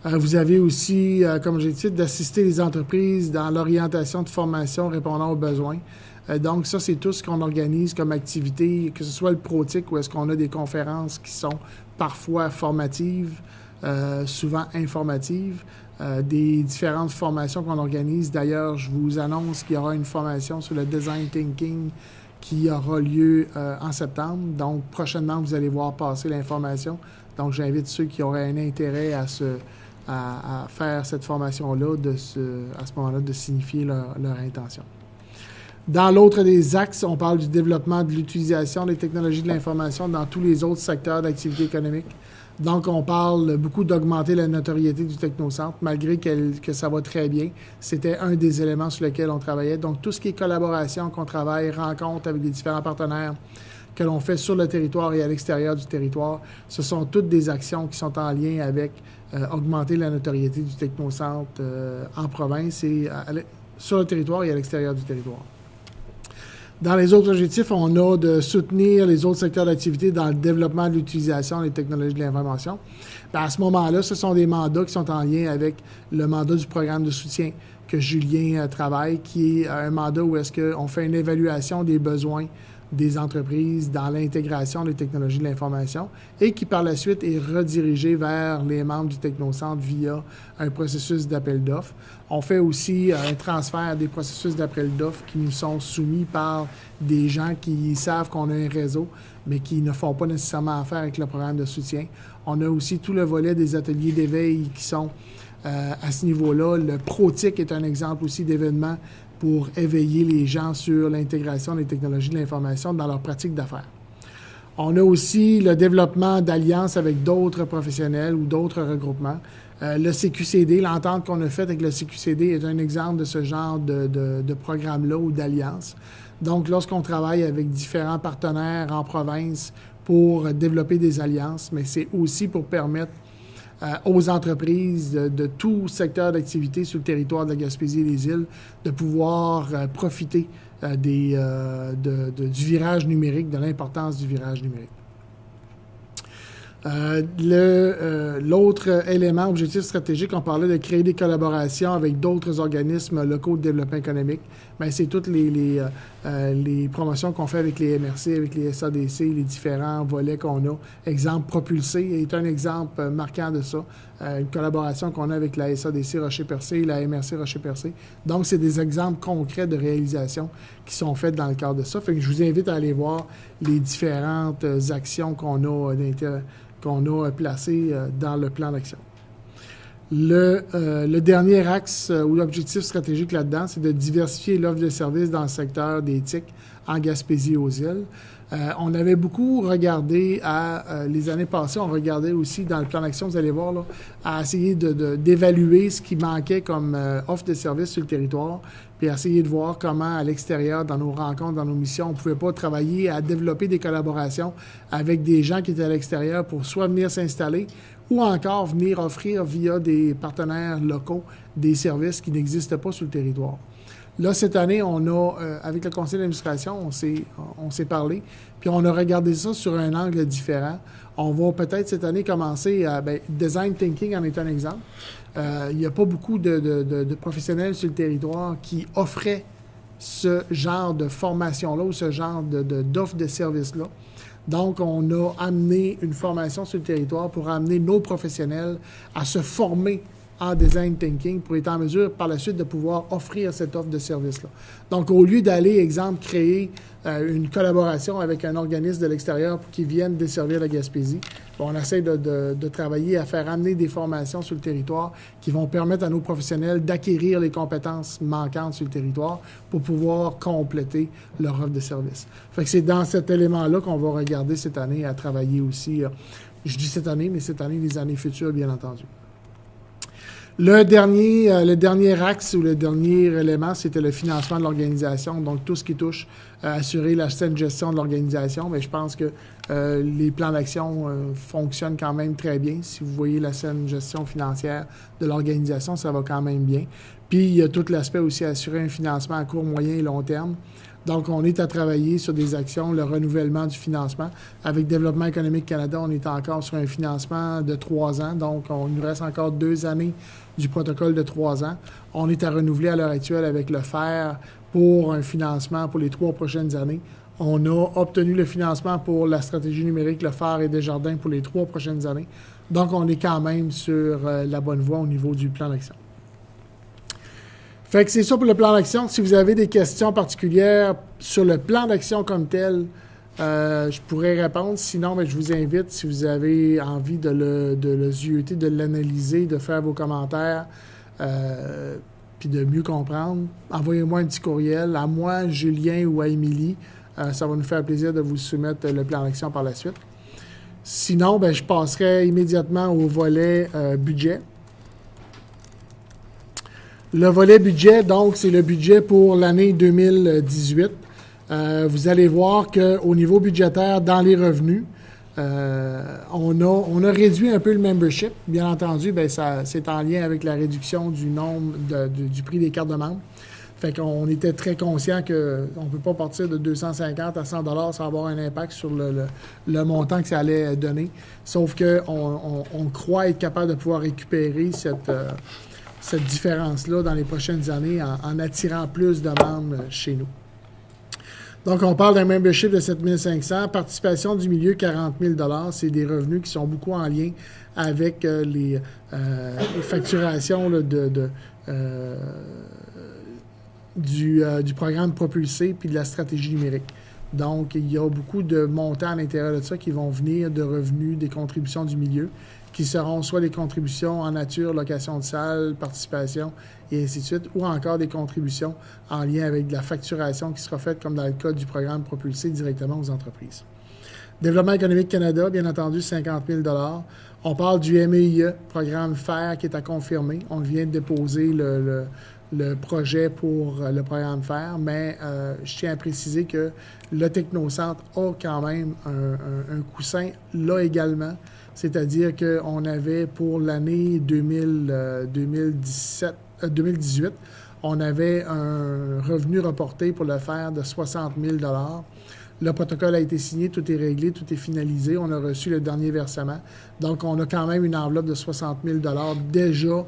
Vous avez aussi comme objectif d'assister les entreprises dans l'orientation de formation répondant aux besoins. Donc ça, c'est tout ce qu'on organise comme activité, que ce soit le ProTIC ou est-ce qu'on a des conférences qui sont parfois formatives, souvent informatives, des différentes formations qu'on organise. D'ailleurs, je vous annonce qu'il y aura une formation sur le Design Thinking qui aura lieu en septembre. Donc, prochainement, vous allez voir passer l'information. Donc, j'invite ceux qui auraient un intérêt à faire cette formation-là, à ce moment-là, de signifier leur intention. Dans l'autre des axes, on parle du développement de l'utilisation des technologies de l'information dans tous les autres secteurs d'activité économique. Donc, on parle beaucoup d'augmenter la notoriété du Technocentre, malgré que ça va très bien. C'était un des éléments sur lesquels on travaillait. Donc, tout ce qui est collaboration, qu'on travaille, rencontre avec les différents partenaires que l'on fait sur le territoire et à l'extérieur du territoire, ce sont toutes des actions qui sont en lien avec augmenter la notoriété du Technocentre en province et sur le territoire et à l'extérieur du territoire. Dans les autres objectifs, on a de soutenir les autres secteurs d'activité dans le développement de l'utilisation des technologies de l'information. Bien, à ce moment-là, ce sont des mandats qui sont en lien avec le mandat du programme de soutien que Julien travaille, qui est un mandat où est-ce qu'on fait une évaluation des besoins des entreprises dans l'intégration des technologies de l'information et qui, par la suite, est redirigé vers les membres du Technocentre via un processus d'appel d'offres. On fait aussi un transfert des processus d'appel d'offres qui nous sont soumis par des gens qui savent qu'on a un réseau, mais qui ne font pas nécessairement affaire avec le programme de soutien. On a aussi tout le volet des ateliers d'éveil qui sont à ce niveau-là. Le ProTIC est un exemple aussi d'événement pour éveiller les gens sur l'intégration des technologies de l'information dans leur pratique d'affaires. On a aussi le développement d'alliances avec d'autres professionnels ou d'autres regroupements. Le CQCD, l'entente qu'on a faite avec le CQCD est un exemple de ce genre de programme-là ou d'alliance. Donc, lorsqu'on travaille avec différents partenaires en province pour développer des alliances, mais c'est aussi pour permettre aux entreprises de tout secteur d'activité sur le territoire de la Gaspésie et des îles de pouvoir profiter du virage numérique, de l'importance du virage numérique. L'autre élément, objectif stratégique, on parlait de créer des collaborations avec d'autres organismes locaux de développement économique. Bien, c'est toutes les promotions qu'on fait avec les MRC, avec les SADC, les différents volets qu'on a. Exemple, Propulsé est un exemple marquant de ça. Une collaboration qu'on a avec la SADC Rocher-Percé et la MRC Rocher-Percé. Donc, c'est des exemples concrets de réalisation qui sont faites dans le cadre de ça. Fait que je vous invite à aller voir les différentes actions qu'on a placées dans le plan d'action. Le dernier axe ou l'objectif stratégique là-dedans, c'est de diversifier l'offre de services dans le secteur d'éthique en Gaspésie et aux îles. On avait beaucoup regardé les années passées, on regardait aussi dans le plan d'action, vous allez voir, là, à essayer d'évaluer ce qui manquait comme offre de services sur le territoire, puis essayer de voir comment, à l'extérieur, dans nos rencontres, dans nos missions, on ne pouvait pas travailler à développer des collaborations avec des gens qui étaient à l'extérieur pour soit venir s'installer ou encore venir offrir via des partenaires locaux des services qui n'existent pas sur le territoire. Là, cette année, on a, avec le conseil d'administration, on s'est parlé, puis on a regardé ça sur un angle différent. On va peut-être cette année commencer à... Design Thinking en est un exemple. Il n'y a pas beaucoup de professionnels sur le territoire qui offraient ce genre de formation-là ou ce genre d'offre de service-là. Donc, on a amené une formation sur le territoire pour amener nos professionnels à se former en design thinking pour être en mesure par la suite de pouvoir offrir cette offre de service-là. Donc, au lieu d'aller, exemple, créer une collaboration avec un organisme de l'extérieur pour qu'ils viennent desservir la Gaspésie. Bon, on essaie de travailler à faire amener des formations sur le territoire qui vont permettre à nos professionnels d'acquérir les compétences manquantes sur le territoire pour pouvoir compléter leur offre de service. Fait que c'est dans cet élément-là qu'on va regarder cette année à travailler aussi. Je dis cette année, mais cette année, les années futures, bien entendu. Le dernier axe ou le dernier élément, c'était le financement de l'organisation. Donc, tout ce qui touche à assurer la saine gestion de l'organisation. Mais je pense que les plans d'action fonctionnent quand même très bien. Si vous voyez la saine gestion financière de l'organisation, ça va quand même bien. Puis, il y a tout l'aspect aussi assurer un financement à court, moyen et long terme. Donc, on est à travailler sur des actions, le renouvellement du financement. Avec Développement économique Canada, on est encore sur un financement de 3 ans. Donc, il nous reste encore 2 années du protocole de 3 ans. On est à renouveler à l'heure actuelle avec le FER pour un financement pour les 3 prochaines années. On a obtenu le financement pour la stratégie numérique, le FER et Desjardins pour les 3 prochaines années. Donc, on est quand même sur la bonne voie au niveau du plan d'action. Fait que c'est ça pour le plan d'action. Si vous avez des questions particulières sur le plan d'action comme tel, je pourrais répondre. Sinon, je vous invite, si vous avez envie de le zioter, de l'analyser, de faire vos commentaires, puis de mieux comprendre, envoyez-moi un petit courriel à moi, Julien ou à Émilie. Ça va nous faire plaisir de vous soumettre le plan d'action par la suite. Sinon, je passerai immédiatement au volet budget. Le volet budget, donc, c'est le budget pour l'année 2018. Vous allez voir qu'au niveau budgétaire, dans les revenus, on a réduit un peu le membership. Bien entendu, c'est en lien avec la réduction du nombre du prix des cartes de membres. Fait qu'on était très conscient qu'on ne peut pas partir de 250 à 100 $ sans avoir un impact sur le montant que ça allait donner. Sauf qu'on croit être capable de pouvoir récupérer cette différence-là dans les prochaines années en attirant plus de membres chez nous. Donc, on parle d'un membership de 7 500, participation du milieu 40 000 $. C'est des revenus qui sont beaucoup en lien avec les facturations là, du programme propulsé puis de la stratégie numérique. Donc, il y a beaucoup de montants à l'intérieur de ça qui vont venir de revenus des contributions du milieu, qui seront soit des contributions en nature, location de salle, participation, et ainsi de suite, ou encore des contributions en lien avec de la facturation qui sera faite, comme dans le cas du programme propulsé, directement aux entreprises. Développement économique Canada, bien entendu, 50 000 $. On parle du MEIE, programme FER, qui est à confirmer. On vient de déposer le projet pour le programme FER, mais je tiens à préciser que le Technocentre a quand même un coussin là également. C'est-à-dire qu'on avait pour l'année 2018, on avait un revenu reporté pour le faire de 60 000 $. Le protocole a été signé, tout est réglé, tout est finalisé. On a reçu le dernier versement. Donc, on a quand même une enveloppe de 60 000 $ déjà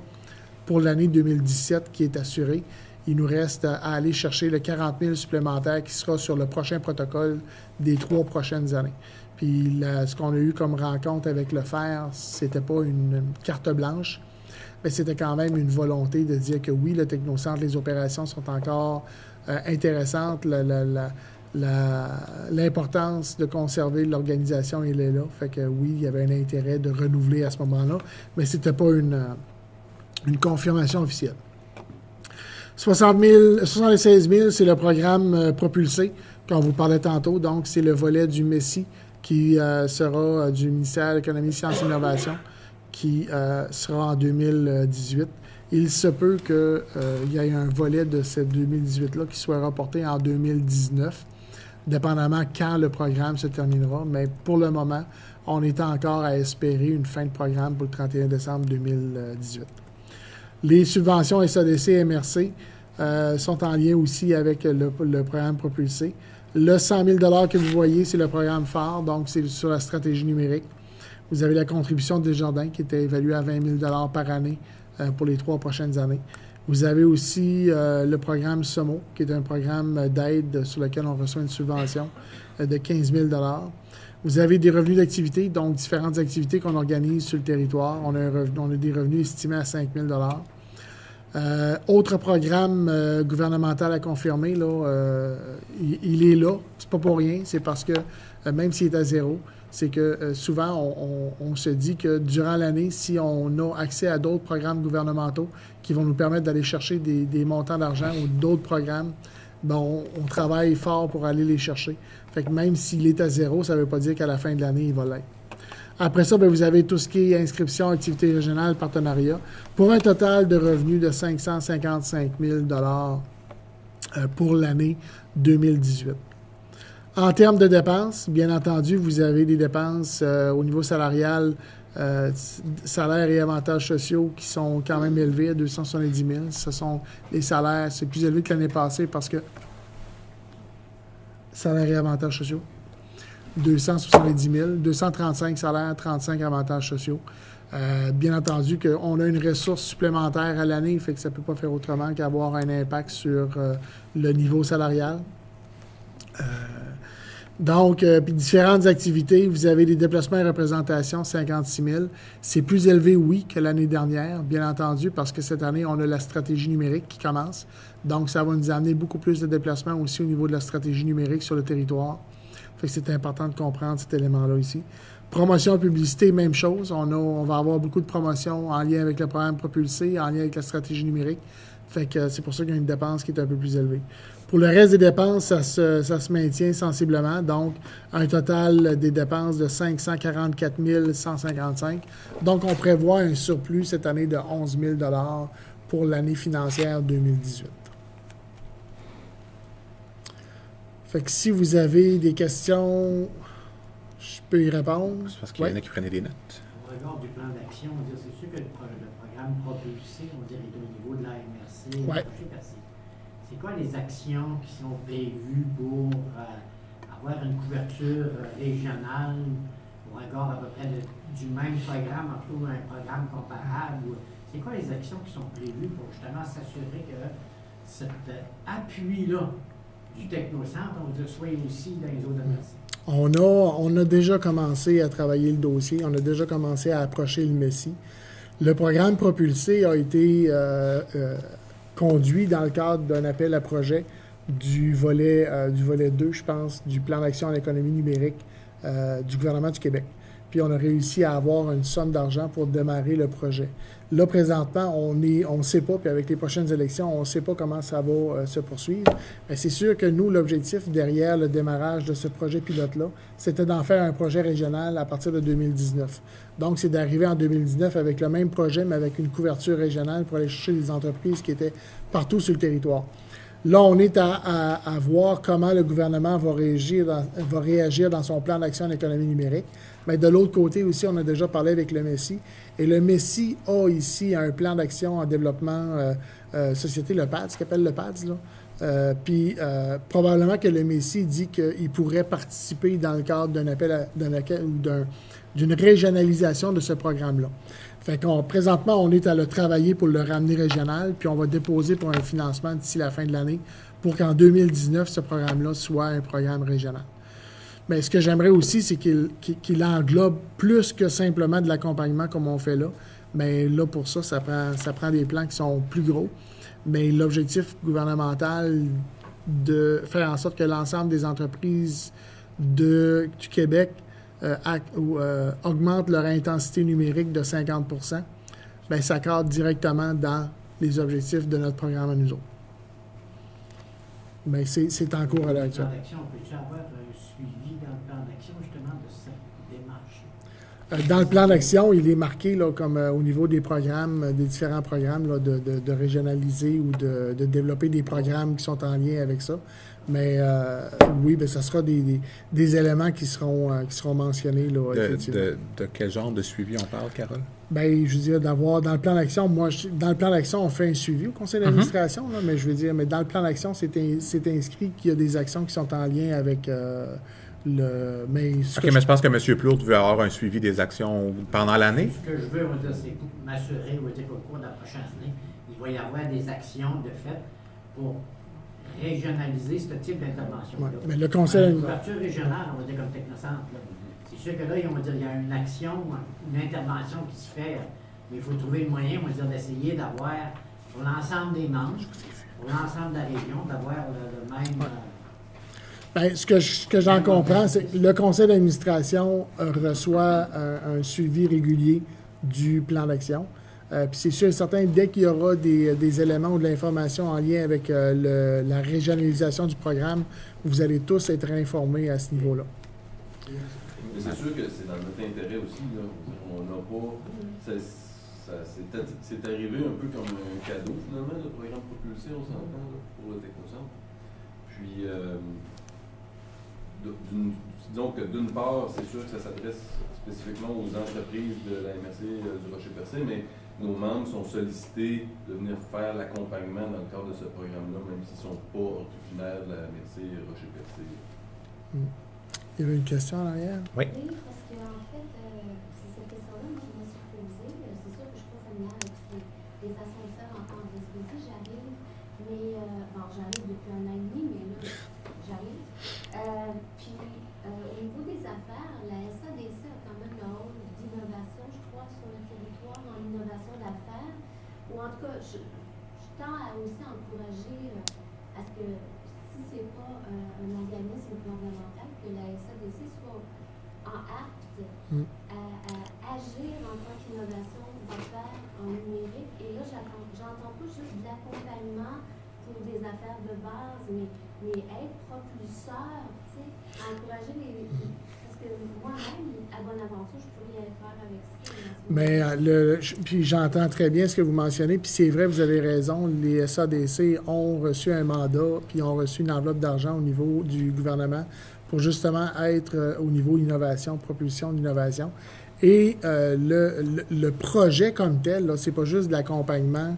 pour l'année 2017 qui est assurée. Il nous reste à aller chercher le 40 000 supplémentaires qui sera sur le prochain protocole des 3 prochaines années. Puis ce qu'on a eu comme rencontre avec le FER, c'était pas une carte blanche, mais c'était quand même une volonté de dire que oui, le Technocentre, les opérations sont encore intéressantes, l'importance de conserver l'organisation, elle est là. Fait que oui, il y avait un intérêt de renouveler à ce moment-là, mais c'était pas une confirmation officielle. 76 000, c'est le programme propulsé, qu'on vous parlait tantôt. Donc, c'est le volet du MESI qui sera du ministère de l'Économie, Sciences et Innovation, qui sera en 2018. Il se peut qu'il y ait un volet de ce 2018-là qui soit reporté en 2019, dépendamment quand le programme se terminera. Mais pour le moment, on est encore à espérer une fin de programme pour le 31 décembre 2018. Les subventions SADC et MRC sont en lien aussi avec le programme propulsé. Le 100 000 $ que vous voyez, c'est le programme phare, donc c'est sur la stratégie numérique. Vous avez la contribution de Desjardins qui était évaluée à 20 000 $ par année pour les 3 prochaines années. Vous avez aussi le programme SOMO, qui est un programme d'aide sur lequel on reçoit une subvention de 15 000 $. Vous avez des revenus d'activité, donc différentes activités qu'on organise sur le territoire. On a des revenus estimés à 5 000 $. Autre programme gouvernemental à confirmer, là, il est là. C'est pas pour rien, c'est parce que même s'il est à zéro, c'est que souvent, on se dit que durant l'année, si on a accès à d'autres programmes gouvernementaux qui vont nous permettre d'aller chercher des montants d'argent ou d'autres programmes, ben on travaille fort pour aller les chercher. Fait que même s'il est à zéro, ça ne veut pas dire qu'à la fin de l'année, il va l'être. Après ça, bien, vous avez tout ce qui est inscription, activité régionale, partenariat, pour un total de revenus de 555 000 pour l'année 2018. En termes de dépenses, bien entendu, vous avez des dépenses au niveau salarial, salaires et avantages sociaux qui sont quand même élevés à 270 000. Ce sont des salaires, c'est plus élevé que l'année passée parce que salaires et avantages sociaux, 270 000, 235 salaires, 35 avantages sociaux. Bien entendu qu'on a une ressource supplémentaire à l'année, fait que ça ne peut pas faire autrement qu'avoir un impact sur le niveau salarial. Donc, puis différentes activités, vous avez des déplacements et représentations, 56 000. C'est plus élevé, oui, que l'année dernière, bien entendu, parce que cette année, on a la stratégie numérique qui commence. Donc, ça va nous amener beaucoup plus de déplacements aussi au niveau de la stratégie numérique sur le territoire. Fait que c'est important de comprendre cet élément-là ici. Promotion, publicité, même chose. On va avoir beaucoup de promotions en lien avec le programme propulsé, en lien avec la stratégie numérique. Fait que c'est pour ça qu'il y a une dépense qui est un peu plus élevée. Pour le reste des dépenses, ça se maintient sensiblement. Donc, un total des dépenses de 544 155. Donc, on prévoit un surplus cette année de 11 000 pour l'année financière 2018. Fait que si vous avez des questions, je peux y répondre. C'est parce qu'il y en a qui prenaient des notes. Au regard du plan d'action, on va dire, c'est sûr que le programme propulsé, on dirait, est au niveau de la MRC. Ouais. C'est quoi les actions qui sont prévues pour avoir une couverture régionale au regard à peu près du même programme, en tout un programme comparable? C'est quoi les actions qui sont prévues pour justement s'assurer que cet appui-là du Technocentre, on va dire, soit aussi dans les autres MRC? On a déjà commencé à travailler le dossier, on a déjà commencé à approcher le MESI. Le programme propulsé a été conduit dans le cadre d'un appel à projet du volet 2, je pense, du plan d'action en économie numérique du gouvernement du Québec. Puis on a réussi à avoir une somme d'argent pour démarrer le projet. Là, présentement, on ne sait pas, puis avec les prochaines élections, on ne sait pas comment ça va se poursuivre. Mais c'est sûr que nous, l'objectif derrière le démarrage de ce projet pilote-là, c'était d'en faire un projet régional à partir de 2019. Donc, c'est d'arriver en 2019 avec le même projet, mais avec une couverture régionale pour aller chercher des entreprises qui étaient partout sur le territoire. Là, on est à voir comment le gouvernement va réagir dans son plan d'action en économie numérique. Mais de l'autre côté aussi, on a déjà parlé avec le MESI. Et le MESI a ici un plan d'action en développement société, le PADS, ce qu'il appelle le PADS, là. Puis probablement que le MESI dit qu'il pourrait participer dans le cadre d'un appel d'une régionalisation de ce programme-là. Fait qu'on présentement, on est à le travailler pour le ramener régional, puis on va déposer pour un financement d'ici la fin de l'année pour qu'en 2019, ce programme-là soit un programme régional. Mais ce que j'aimerais aussi, c'est qu'il englobe plus que simplement de l'accompagnement comme on fait là. Mais là, pour ça, ça prend des plans qui sont plus gros. Mais l'objectif gouvernemental de faire en sorte que l'ensemble des entreprises du Québec augmentent leur intensité numérique de 50 %, bien, ça cadre directement dans les objectifs de notre programme à nous autres. Bien, c'est en cours à l'heure actuelle. Peux-tu avoir un suivi dans le plan d'action, justement, de cette démarche? Dans le plan d'action, il est marqué là, comme au niveau des programmes, des différents programmes, là, de régionaliser ou de développer des programmes qui sont en lien avec ça. Mais oui, bien, ça sera des éléments qui seront mentionnés. Là, de quel genre de suivi on parle, Carole? Bien, je veux dire, d'avoir dans le plan d'action, dans le plan d'action, on fait un suivi au conseil d'administration, là, mais je veux dire, mais dans le plan d'action, c'est inscrit qu'il y a des actions qui sont en lien avec mais je pense que M. Plourde veut avoir un suivi des actions pendant l'année. Ce que je veux, on va dire, c'est m'assurer, on va dire, qu'au cours de la prochaine année, il va y avoir des actions de fait pour régionaliser ce type d'intervention. Ouais, mais le conseil... Une couverture régionale, on va dire, comme Technocentre, là. C'est sûr que là, on va dire, il y a une action, une intervention qui se fait, mais il faut trouver le moyen, on va dire, d'essayer d'avoir, pour l'ensemble des membres, pour l'ensemble de la région, d'avoir le même... Bien, ce que j'en comprends, c'est que le conseil d'administration reçoit un suivi régulier du plan d'action. Puis c'est sûr et certain, dès qu'il y aura des éléments ou de l'information en lien avec la régionalisation du programme, vous allez tous être informés à ce niveau-là. Mais c'est sûr que c'est dans notre intérêt aussi. Là. On n'a pas. C'est arrivé un peu comme un cadeau, finalement, le programme propulsé, on s'entend, pour le Technocentre. Puis, disons que d'une part, c'est sûr que ça s'adresse spécifiquement aux entreprises de la MRC du Rocher-Percé, mais nos membres sont sollicités de venir faire l'accompagnement dans le cadre de ce programme-là, même s'ils ne sont pas originaires de la MRC Rocher-Percé. Il y avait une question en arrière? Oui. Oui, parce qu'en fait, c'est cette question-là, moi, je me suis posée. C'est sûr que je suis pas familière avec les façons de faire en Gaspésie. J'arrive, mais bon, j'arrive depuis 1 an et demi, mais là, j'arrive. Puis, au niveau des affaires, la SADC a quand même un rôle d'innovation, je crois, sur le territoire, en innovation d'affaires. Ou en tout cas, je tends à aussi encourager à ce que, si ce n'est pas un organisme gouvernemental, que la SADC soit apte à agir en tant qu'innovation d'affaires en numérique. Et là, j'entends pas juste de l'accompagnement pour des affaires de base, mais être propulseur, tu sais, encourager les... Parce que moi-même, à Bonaventure, je pourrais rien faire avec ça. Mais puis j'entends très bien ce que vous mentionnez, puis c'est vrai, vous avez raison, les SADC ont reçu un mandat, puis ont reçu une enveloppe d'argent au niveau du gouvernement pour justement être au niveau innovation, propulsion d'innovation. Et le projet comme tel, là, c'est pas juste de l'accompagnement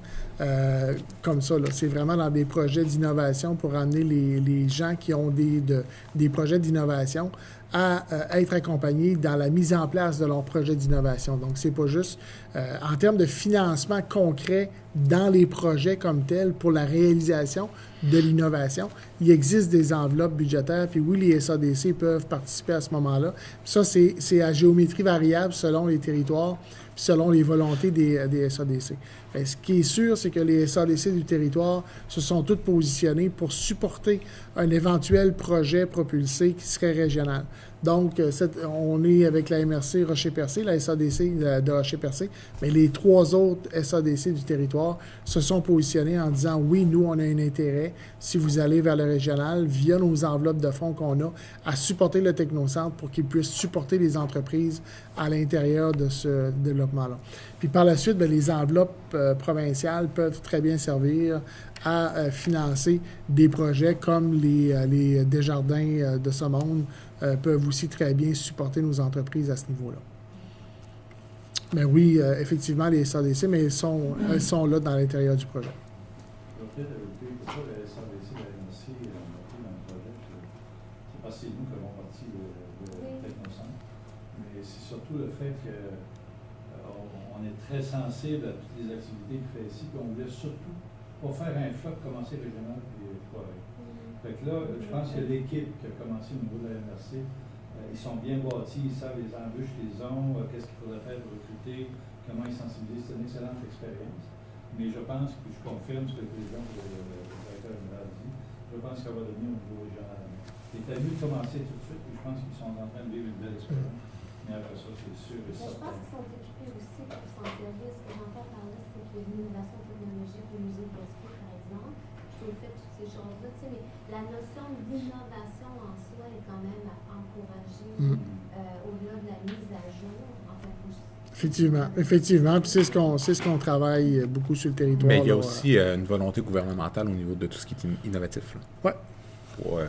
comme ça. Là. C'est vraiment dans des projets d'innovation pour amener les gens qui ont des projets d'innovation à être accompagnés dans la mise en place de leurs projets d'innovation. Donc, c'est pas juste en termes de financement concret dans les projets comme tels pour la réalisation de l'innovation. Il existe des enveloppes budgétaires, puis oui, les SADC peuvent participer à ce moment-là. Puis ça, c'est à géométrie variable selon les territoires, puis selon les volontés des SADC. Bien, ce qui est sûr, c'est que les SADC du territoire se sont tous positionnés pour supporter un éventuel projet propulsé qui serait régional. Donc, on est avec la MRC Rocher-Percé, la SADC de Rocher-Percé, mais les 3 autres SADC du territoire se sont positionnés en disant « Oui, nous, on a un intérêt, si vous allez vers le régional, via nos enveloppes de fonds qu'on a, à supporter le Technocentre pour qu'il puisse supporter les entreprises à l'intérieur de ce développement-là. » Puis par la suite, bien, les enveloppes provinciales peuvent très bien servir à financer des projets comme les Desjardins de ce monde peuvent aussi très bien supporter nos entreprises à ce niveau-là. Mais oui, effectivement, les SADC, mais elles sont là dans l'intérieur du projet. Je vais peut-être ajouter pourquoi la SADC et la MRC ont parti dans le projet. C'est parce que c'est nous qui avons parti de Technocentre. Mais c'est surtout le fait que on est très sensible à toutes les activités qu'il fait ici, puis on voulait surtout pas faire un flop, commencer régional, puis correct. Fait que là, je pense que l'équipe qui a commencé au niveau de la MRC, ils sont bien bâtis, ils savent les embûches qu'ils ont, qu'est-ce qu'il faudrait faire pour recruter, comment ils sensibilisent. C'est une excellente expérience. Mais je pense, puis je confirme ce que le président du directeur général dit, je pense qu'elle va devenir au niveau régional. Il est mieux de commencer tout de suite, puis je pense qu'ils sont en train de vivre une belle expérience. Mais après ça, c'est sûr et certain. Je pense qu'ils sont occupés aussi pour s'en servir. Ce que j'entends par là, c'est qu'il y a une innovation technologique au musée de Gaspé, par exemple. Je trouve fait toutes ces choses-là. Tu sais, mais la notion d'innovation en soi est quand même à encourager au-delà de la mise à jour. Effectivement. Puis c'est ce qu'on travaille beaucoup sur le territoire. Mais il y a aussi une volonté gouvernementale au niveau de tout ce qui est innovatif. Oui. Ouais.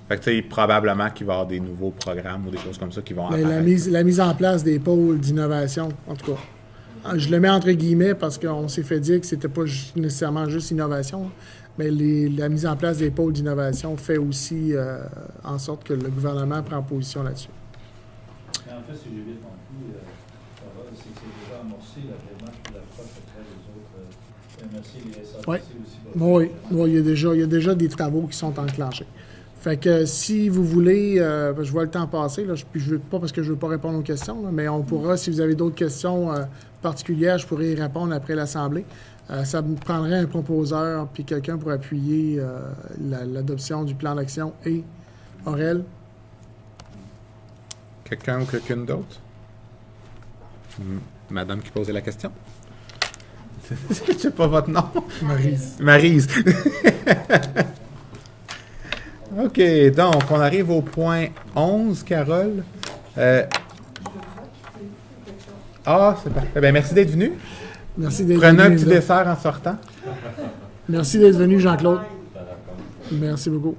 Fait que tu sais, probablement qu'il va y avoir des nouveaux programmes ou des choses comme ça qui vont apparaître. La mise en place des pôles d'innovation, en tout cas. Je le mets entre guillemets parce qu'on s'est fait dire que c'était pas nécessairement juste innovation, mais la mise en place des pôles d'innovation fait aussi en sorte que le gouvernement prend position là-dessus. Mais en fait, si j'ai bien compris, c'est que c'est déjà amorcé la démarche de l'approche auprès des autres MRC et les SADC aussi. Oui, il y a déjà des travaux qui sont enclenchés. Fait que si vous voulez, je vois le temps passer, là, puis je veux pas parce que je veux pas répondre aux questions, là, mais on pourra, si vous avez d'autres questions particulières, je pourrais y répondre après l'Assemblée. Ça me prendrait un proposeur puis quelqu'un pour appuyer l'adoption du plan d'action et Aurel? Quelqu'un ou quelqu'une d'autre? Madame qui posait la question. Je ne sais pas votre nom. Maryse. Maryse. OK, donc on arrive au point 11, Carole. C'est parfait. Ben, merci d'être venu. Merci d'être Prenez un venu. petit Linda. dessert en sortant. Merci d'être venu, Jean-Claude. Merci beaucoup.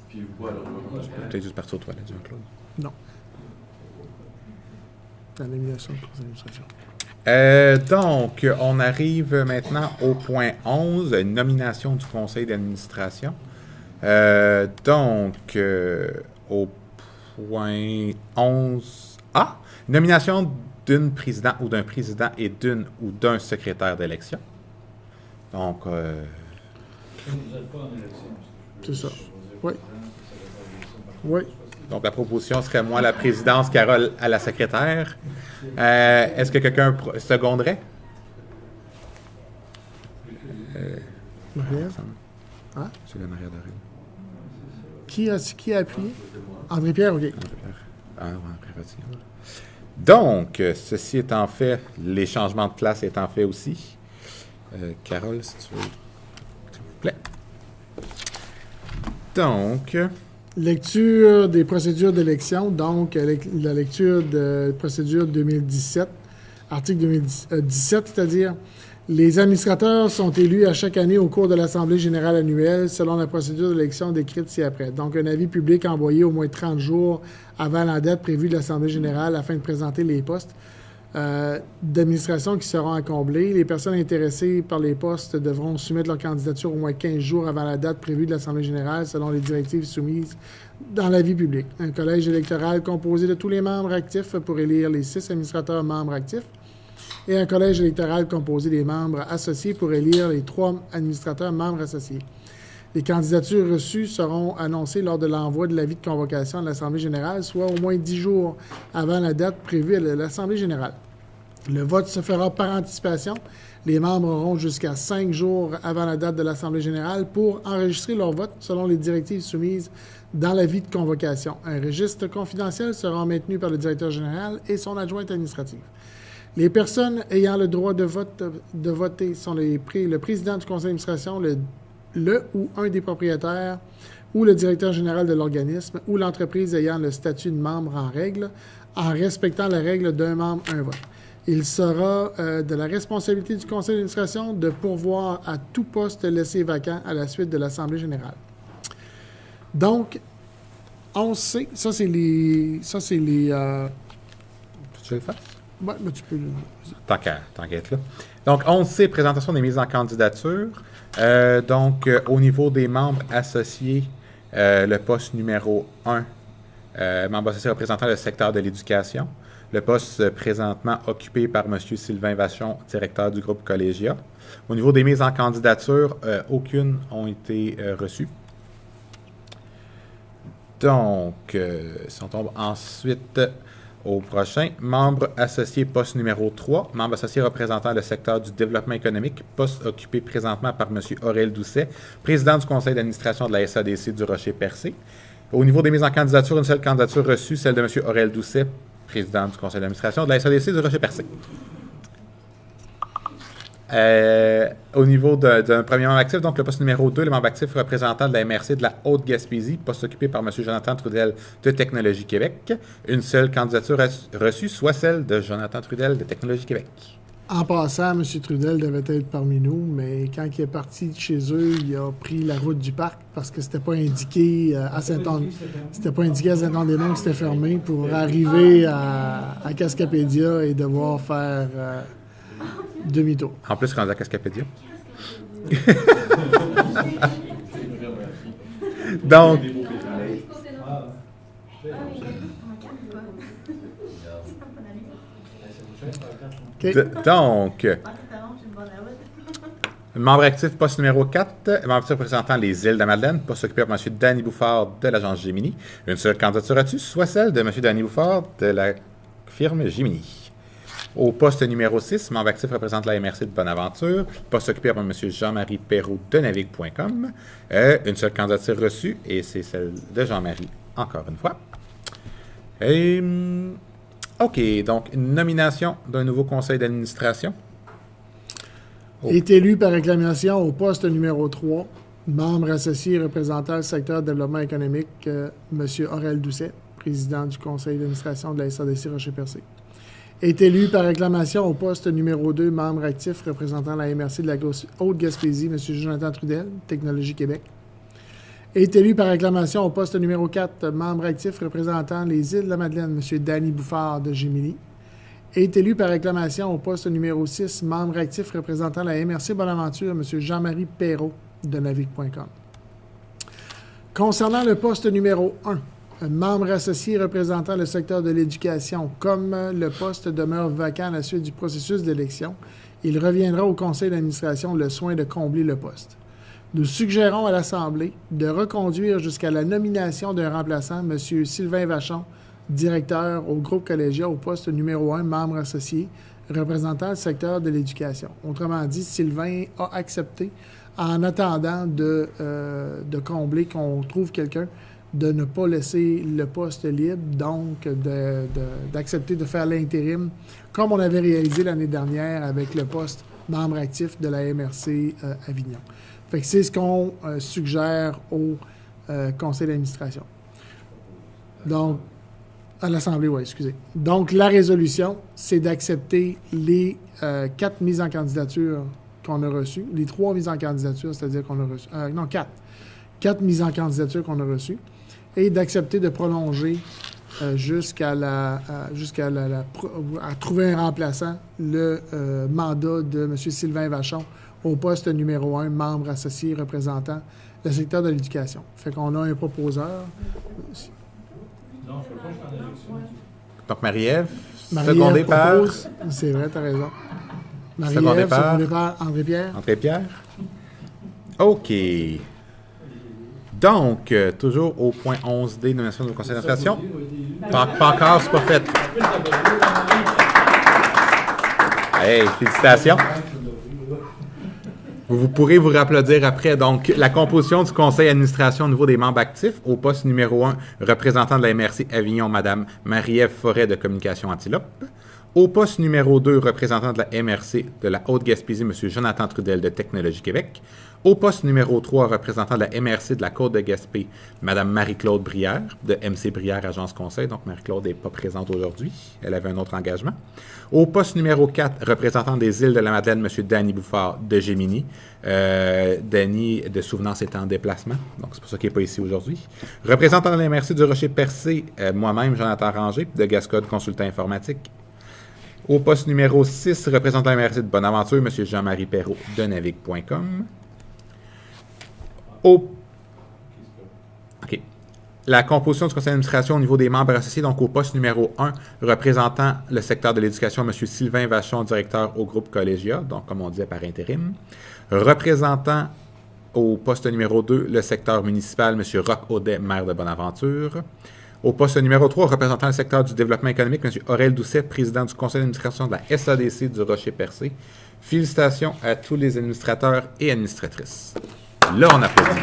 Puis vous, alors, Peut-être juste partir aux toilettes, Jean-Claude. Non. La nomination du conseil d'administration. Donc, on arrive maintenant au point 11, nomination du conseil d'administration. Au point 11A, nomination d'une présidente ou d'un président et d'une ou d'un secrétaire d'élection. Donc, Vous n'êtes pas en élection. C'est ça. Oui. Oui. donc, la proposition serait moi la présidence, Carole à la secrétaire. Est-ce que quelqu'un seconderait? Marielle? Hein? C'est le Maria Doré. Qui a appuyé? André-Pierre, OK. Donc, ceci étant fait, les changements de place étant faits aussi. Carole, si tu veux, s'il vous plaît. Donc, Lecture des procédures d'élection. Donc, la lecture de procédure 2017, article 2017, c'est-à-dire les administrateurs sont élus à chaque année au cours de l'Assemblée générale annuelle selon la procédure d'élection décrite ci-après. Donc, un avis public envoyé au moins 30 jours avant la date prévue de l'Assemblée générale afin de présenter les postes d'administration qui seront à combler. Les personnes intéressées par les postes devront soumettre leur candidature au moins 15 jours avant la date prévue de l'Assemblée générale selon les directives soumises dans l'avis public. Un collège électoral composé de tous les membres actifs pour élire les 6 administrateurs membres actifs et un collège électoral composé des membres associés pour élire les 3 administrateurs membres associés. Les candidatures reçues seront annoncées lors de l'envoi de l'avis de convocation à l'Assemblée générale, soit au moins 10 jours avant la date prévue à l'Assemblée générale. Le vote se fera par anticipation. Les membres auront jusqu'à 5 jours avant la date de l'Assemblée générale pour enregistrer leur vote selon les directives soumises dans l'avis de convocation. Un registre confidentiel sera maintenu par le directeur général et son adjointe administrative. Les personnes ayant le droit de voter sont le président du conseil d'administration, le ou un des propriétaires ou le directeur général de l'organisme ou l'entreprise ayant le statut de membre en règle, en respectant la règle d'un membre, un vote. Il sera de la responsabilité du conseil d'administration de pourvoir à tout poste laissé vacant à la suite de l'Assemblée générale. Donc, on sait, ça c'est les tu le fais? ouais, mais tu peux... Tant qu'à être là. Donc, 11C, présentation des mises en candidature. Au niveau des membres associés, le poste numéro 1, membre associé représentant le secteur de l'éducation. Le poste présentement occupé par M. Sylvain Vachon, directeur du groupe Collégia. Au niveau des mises en candidature, aucune ont été reçues. Donc, si on tombe ensuite au prochain, membre associé poste numéro 3, membre associé représentant le secteur du développement économique, poste occupé présentement par M. Aurel Doucet, président du conseil d'administration de la SADC du Rocher-Percé. Au niveau des mises en candidature, une seule candidature reçue, celle de M. Aurel Doucet, président du conseil d'administration de la SADC du Rocher-Percé. Au niveau d'un premier membre actif, donc le poste numéro 2, le membre actif représentant de la MRC de la Haute-Gaspésie, poste occupé par M. Jonathan Trudel de Technologie Québec. Une seule candidature reçue, soit celle de Jonathan Trudel de Technologie Québec. En passant, M. Trudel devait être parmi nous, mais quand il est parti de chez eux, il a pris la route du parc parce que c'était pas indiqué à Saint-Anne. C'était pas indiqué à Saint-Anne-des-Monts que c'était fermé pour arriver à Cascapédia et devoir faire demi-tour. En plus, rendu à Cascapédia. Donc, OK. Membre actif, poste numéro 4, membre actif représentant les îles de Madeleine, poste occupé par M. Danny Bouffard de l'agence Gemini. Une seule candidature reçue, soit celle de M. Danny Bouffard de la firme Gemini. Au poste numéro 6, membre actif représente la MRC de Bonaventure, poste occupé par M. Jean-Marie Perrault de Navigue.com. Une seule candidature reçue, et c'est celle de Jean-Marie, encore une fois. OK, donc une nomination d'un nouveau conseil d'administration. Est élu par acclamation au poste numéro 3, membre associé représentant le secteur développement économique, M. Aurel Doucet, président du conseil d'administration de la SADC Rocher-Percé. Est élu par acclamation au poste numéro 2, membre actif représentant la MRC de la Haute-Gaspésie, M. Jonathan Trudel, Technologie Québec. Est élu par acclamation au poste numéro 4, membre actif représentant les îles de la Madeleine, M. Danny Bouffard de Gémini. Est élu par acclamation au poste numéro 6, membre actif représentant la MRC Bonaventure, M. Jean-Marie Perrault de Navigue.com. Concernant le poste numéro 1, membre associé représentant le secteur de l'éducation, comme le poste demeure vacant à la suite du processus d'élection, il reviendra au conseil d'administration le soin de combler le poste. Nous suggérons à l'Assemblée de reconduire jusqu'à la nomination d'un remplaçant, M. Sylvain Vachon, directeur au groupe collégial au poste numéro 1, membre associé, représentant le secteur de l'éducation. Autrement dit, Sylvain a accepté, en attendant de combler, qu'on trouve quelqu'un, de ne pas laisser le poste libre, donc d'accepter de faire l'intérim, comme on avait réalisé l'année dernière avec le poste membre actif de la MRC Avignon. Fait que c'est ce qu'on suggère au conseil d'administration. Donc, à l'Assemblée, oui, excusez. Donc, la résolution, c'est d'accepter les 4 mises en candidature qu'on a reçues, les 3 mises en candidature, c'est-à-dire qu'on a reçu... non, 4. 4 mises en candidature qu'on a reçues, et d'accepter de prolonger jusqu'à trouver un remplaçant le mandat de M. Sylvain Vachon au poste numéro 1, membre associé représentant le secteur de l'éducation. Fait qu'on a un proposeur. Non, je ne peux pas faire l'élection. Donc, Marie-Ève, Marie-Ève secondé par propose. C'est vrai, tu as raison. Secondé Marie-Ève, secondé par André-Pierre. André-Pierre. OK. Donc, toujours au point 11D, nomination du conseil d'administration. Pas encore, c'est pas fait. Hey, félicitations. Vous pourrez vous applaudir après. Donc, la composition du conseil d'administration au niveau des membres actifs, au poste numéro 1, représentant de la MRC Avignon, Mme Marie-Ève Forêt de Communication Antilope. Au poste numéro 2, représentant de la MRC de la Haute-Gaspésie, M. Jonathan Trudel de Technologie Québec. Au poste numéro 3, représentant de la MRC de la Côte-de-Gaspé, Mme Marie-Claude Brière de MC Brière Agence Conseil. Donc, Marie-Claude n'est pas présente aujourd'hui. Elle avait un autre engagement. Au poste numéro 4, représentant des îles de la Madeleine, M. Danny Bouffard de Gémini. Danny, de souvenance, est en déplacement. Donc, c'est pour ça qu'il n'est pas ici aujourd'hui. Représentant de la MRC du Rocher-Percé, moi-même, Jonathan Ranger, de Gascode Consultant Informatique. Au poste numéro 6, représentant de la MRC de Bonaventure, M. Jean-Marie Perrault de Navigue.com. OK. La composition du conseil d'administration au niveau des membres associés, donc au poste numéro 1, représentant le secteur de l'éducation, M. Sylvain Vachon, directeur au groupe Collégia, donc comme on disait par intérim. Représentant au poste numéro 2, le secteur municipal, M. Roch Audet, maire de Bonaventure. Au poste numéro 3, représentant le secteur du développement économique, M. Aurel Doucet, président du conseil d'administration de la SADC du Rocher-Percé. Félicitations à tous les administrateurs et administratrices. Là, on applaudit.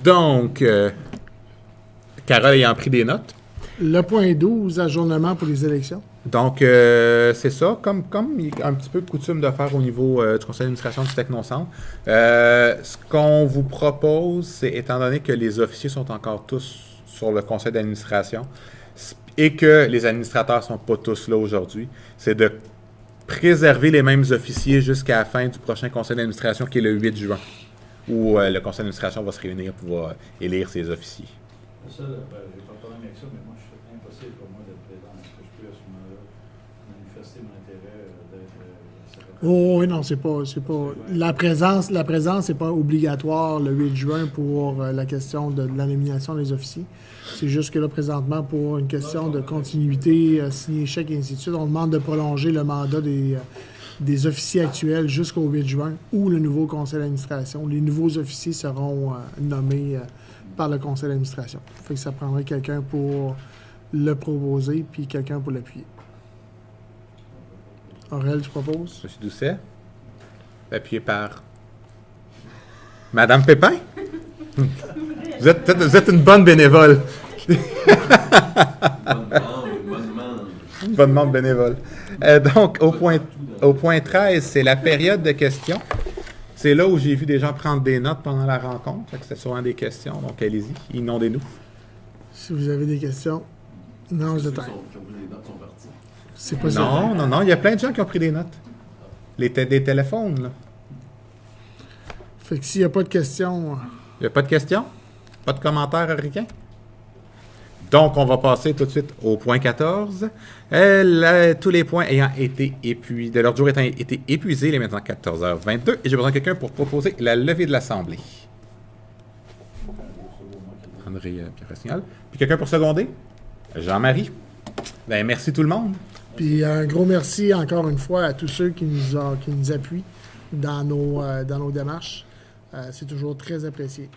Donc, Carole ayant pris des notes. Le point 12, ajournement pour les élections. Donc, c'est ça, comme il y a un petit peu de coutume de faire au niveau du conseil d'administration du Technocentre. Ce qu'on vous propose, c'est, étant donné que les officiers sont encore tous sur le conseil d'administration et que les administrateurs ne sont pas tous là aujourd'hui, c'est de préserver les mêmes officiers jusqu'à la fin du prochain conseil d'administration qui est le 8 juin, où le conseil d'administration va se réunir pour élire ses officiers. Ça, j'ai pas de problème avec ça, mais moi, c'est impossible pour moi d'être présent. Est-ce que je peux, à ce moment-là, manifester mon intérêt d'être secrétaire? Oh oui, non, c'est pas. La présence n'est pas obligatoire le 8 juin pour la question de la nomination des officiers. C'est juste que là, présentement, pour une question de continuité, signer chèque et ainsi de suite, on demande de prolonger le mandat des officiers actuels jusqu'au 8 juin ou le nouveau conseil d'administration. Les nouveaux officiers seront nommés par le conseil d'administration. Fait que ça prendrait quelqu'un pour le proposer puis quelqu'un pour l'appuyer. Aurel, tu proposes? M. Doucet, appuyé par Madame Pépin. Vous êtes une bonne bénévole. Une bonne membre bénévole. Donc, au point 13, c'est la période de questions. C'est là où j'ai vu des gens prendre des notes pendant la rencontre. Fait que c'est souvent des questions, donc allez-y, inondez-nous. Si vous avez des questions, non, je t'attends. C'est pas ça. Non, il y a plein de gens qui ont pris des notes. Des téléphones, là. Fait que s'il n'y a pas de questions... Il n'y a pas de questions? Pas de commentaires, rien? Donc, on va passer tout de suite au point 14. Tous les points ayant été épuisés, de leur jour ayant été épuisés, il est maintenant 14h22, et j'ai besoin de quelqu'un pour proposer la levée de l'Assemblée. André Pierre-Rossignol. Puis quelqu'un pour seconder? Jean-Marie. Ben, merci tout le monde. Puis un gros merci encore une fois à tous ceux qui nous appuient dans nos démarches. C'est toujours très apprécié.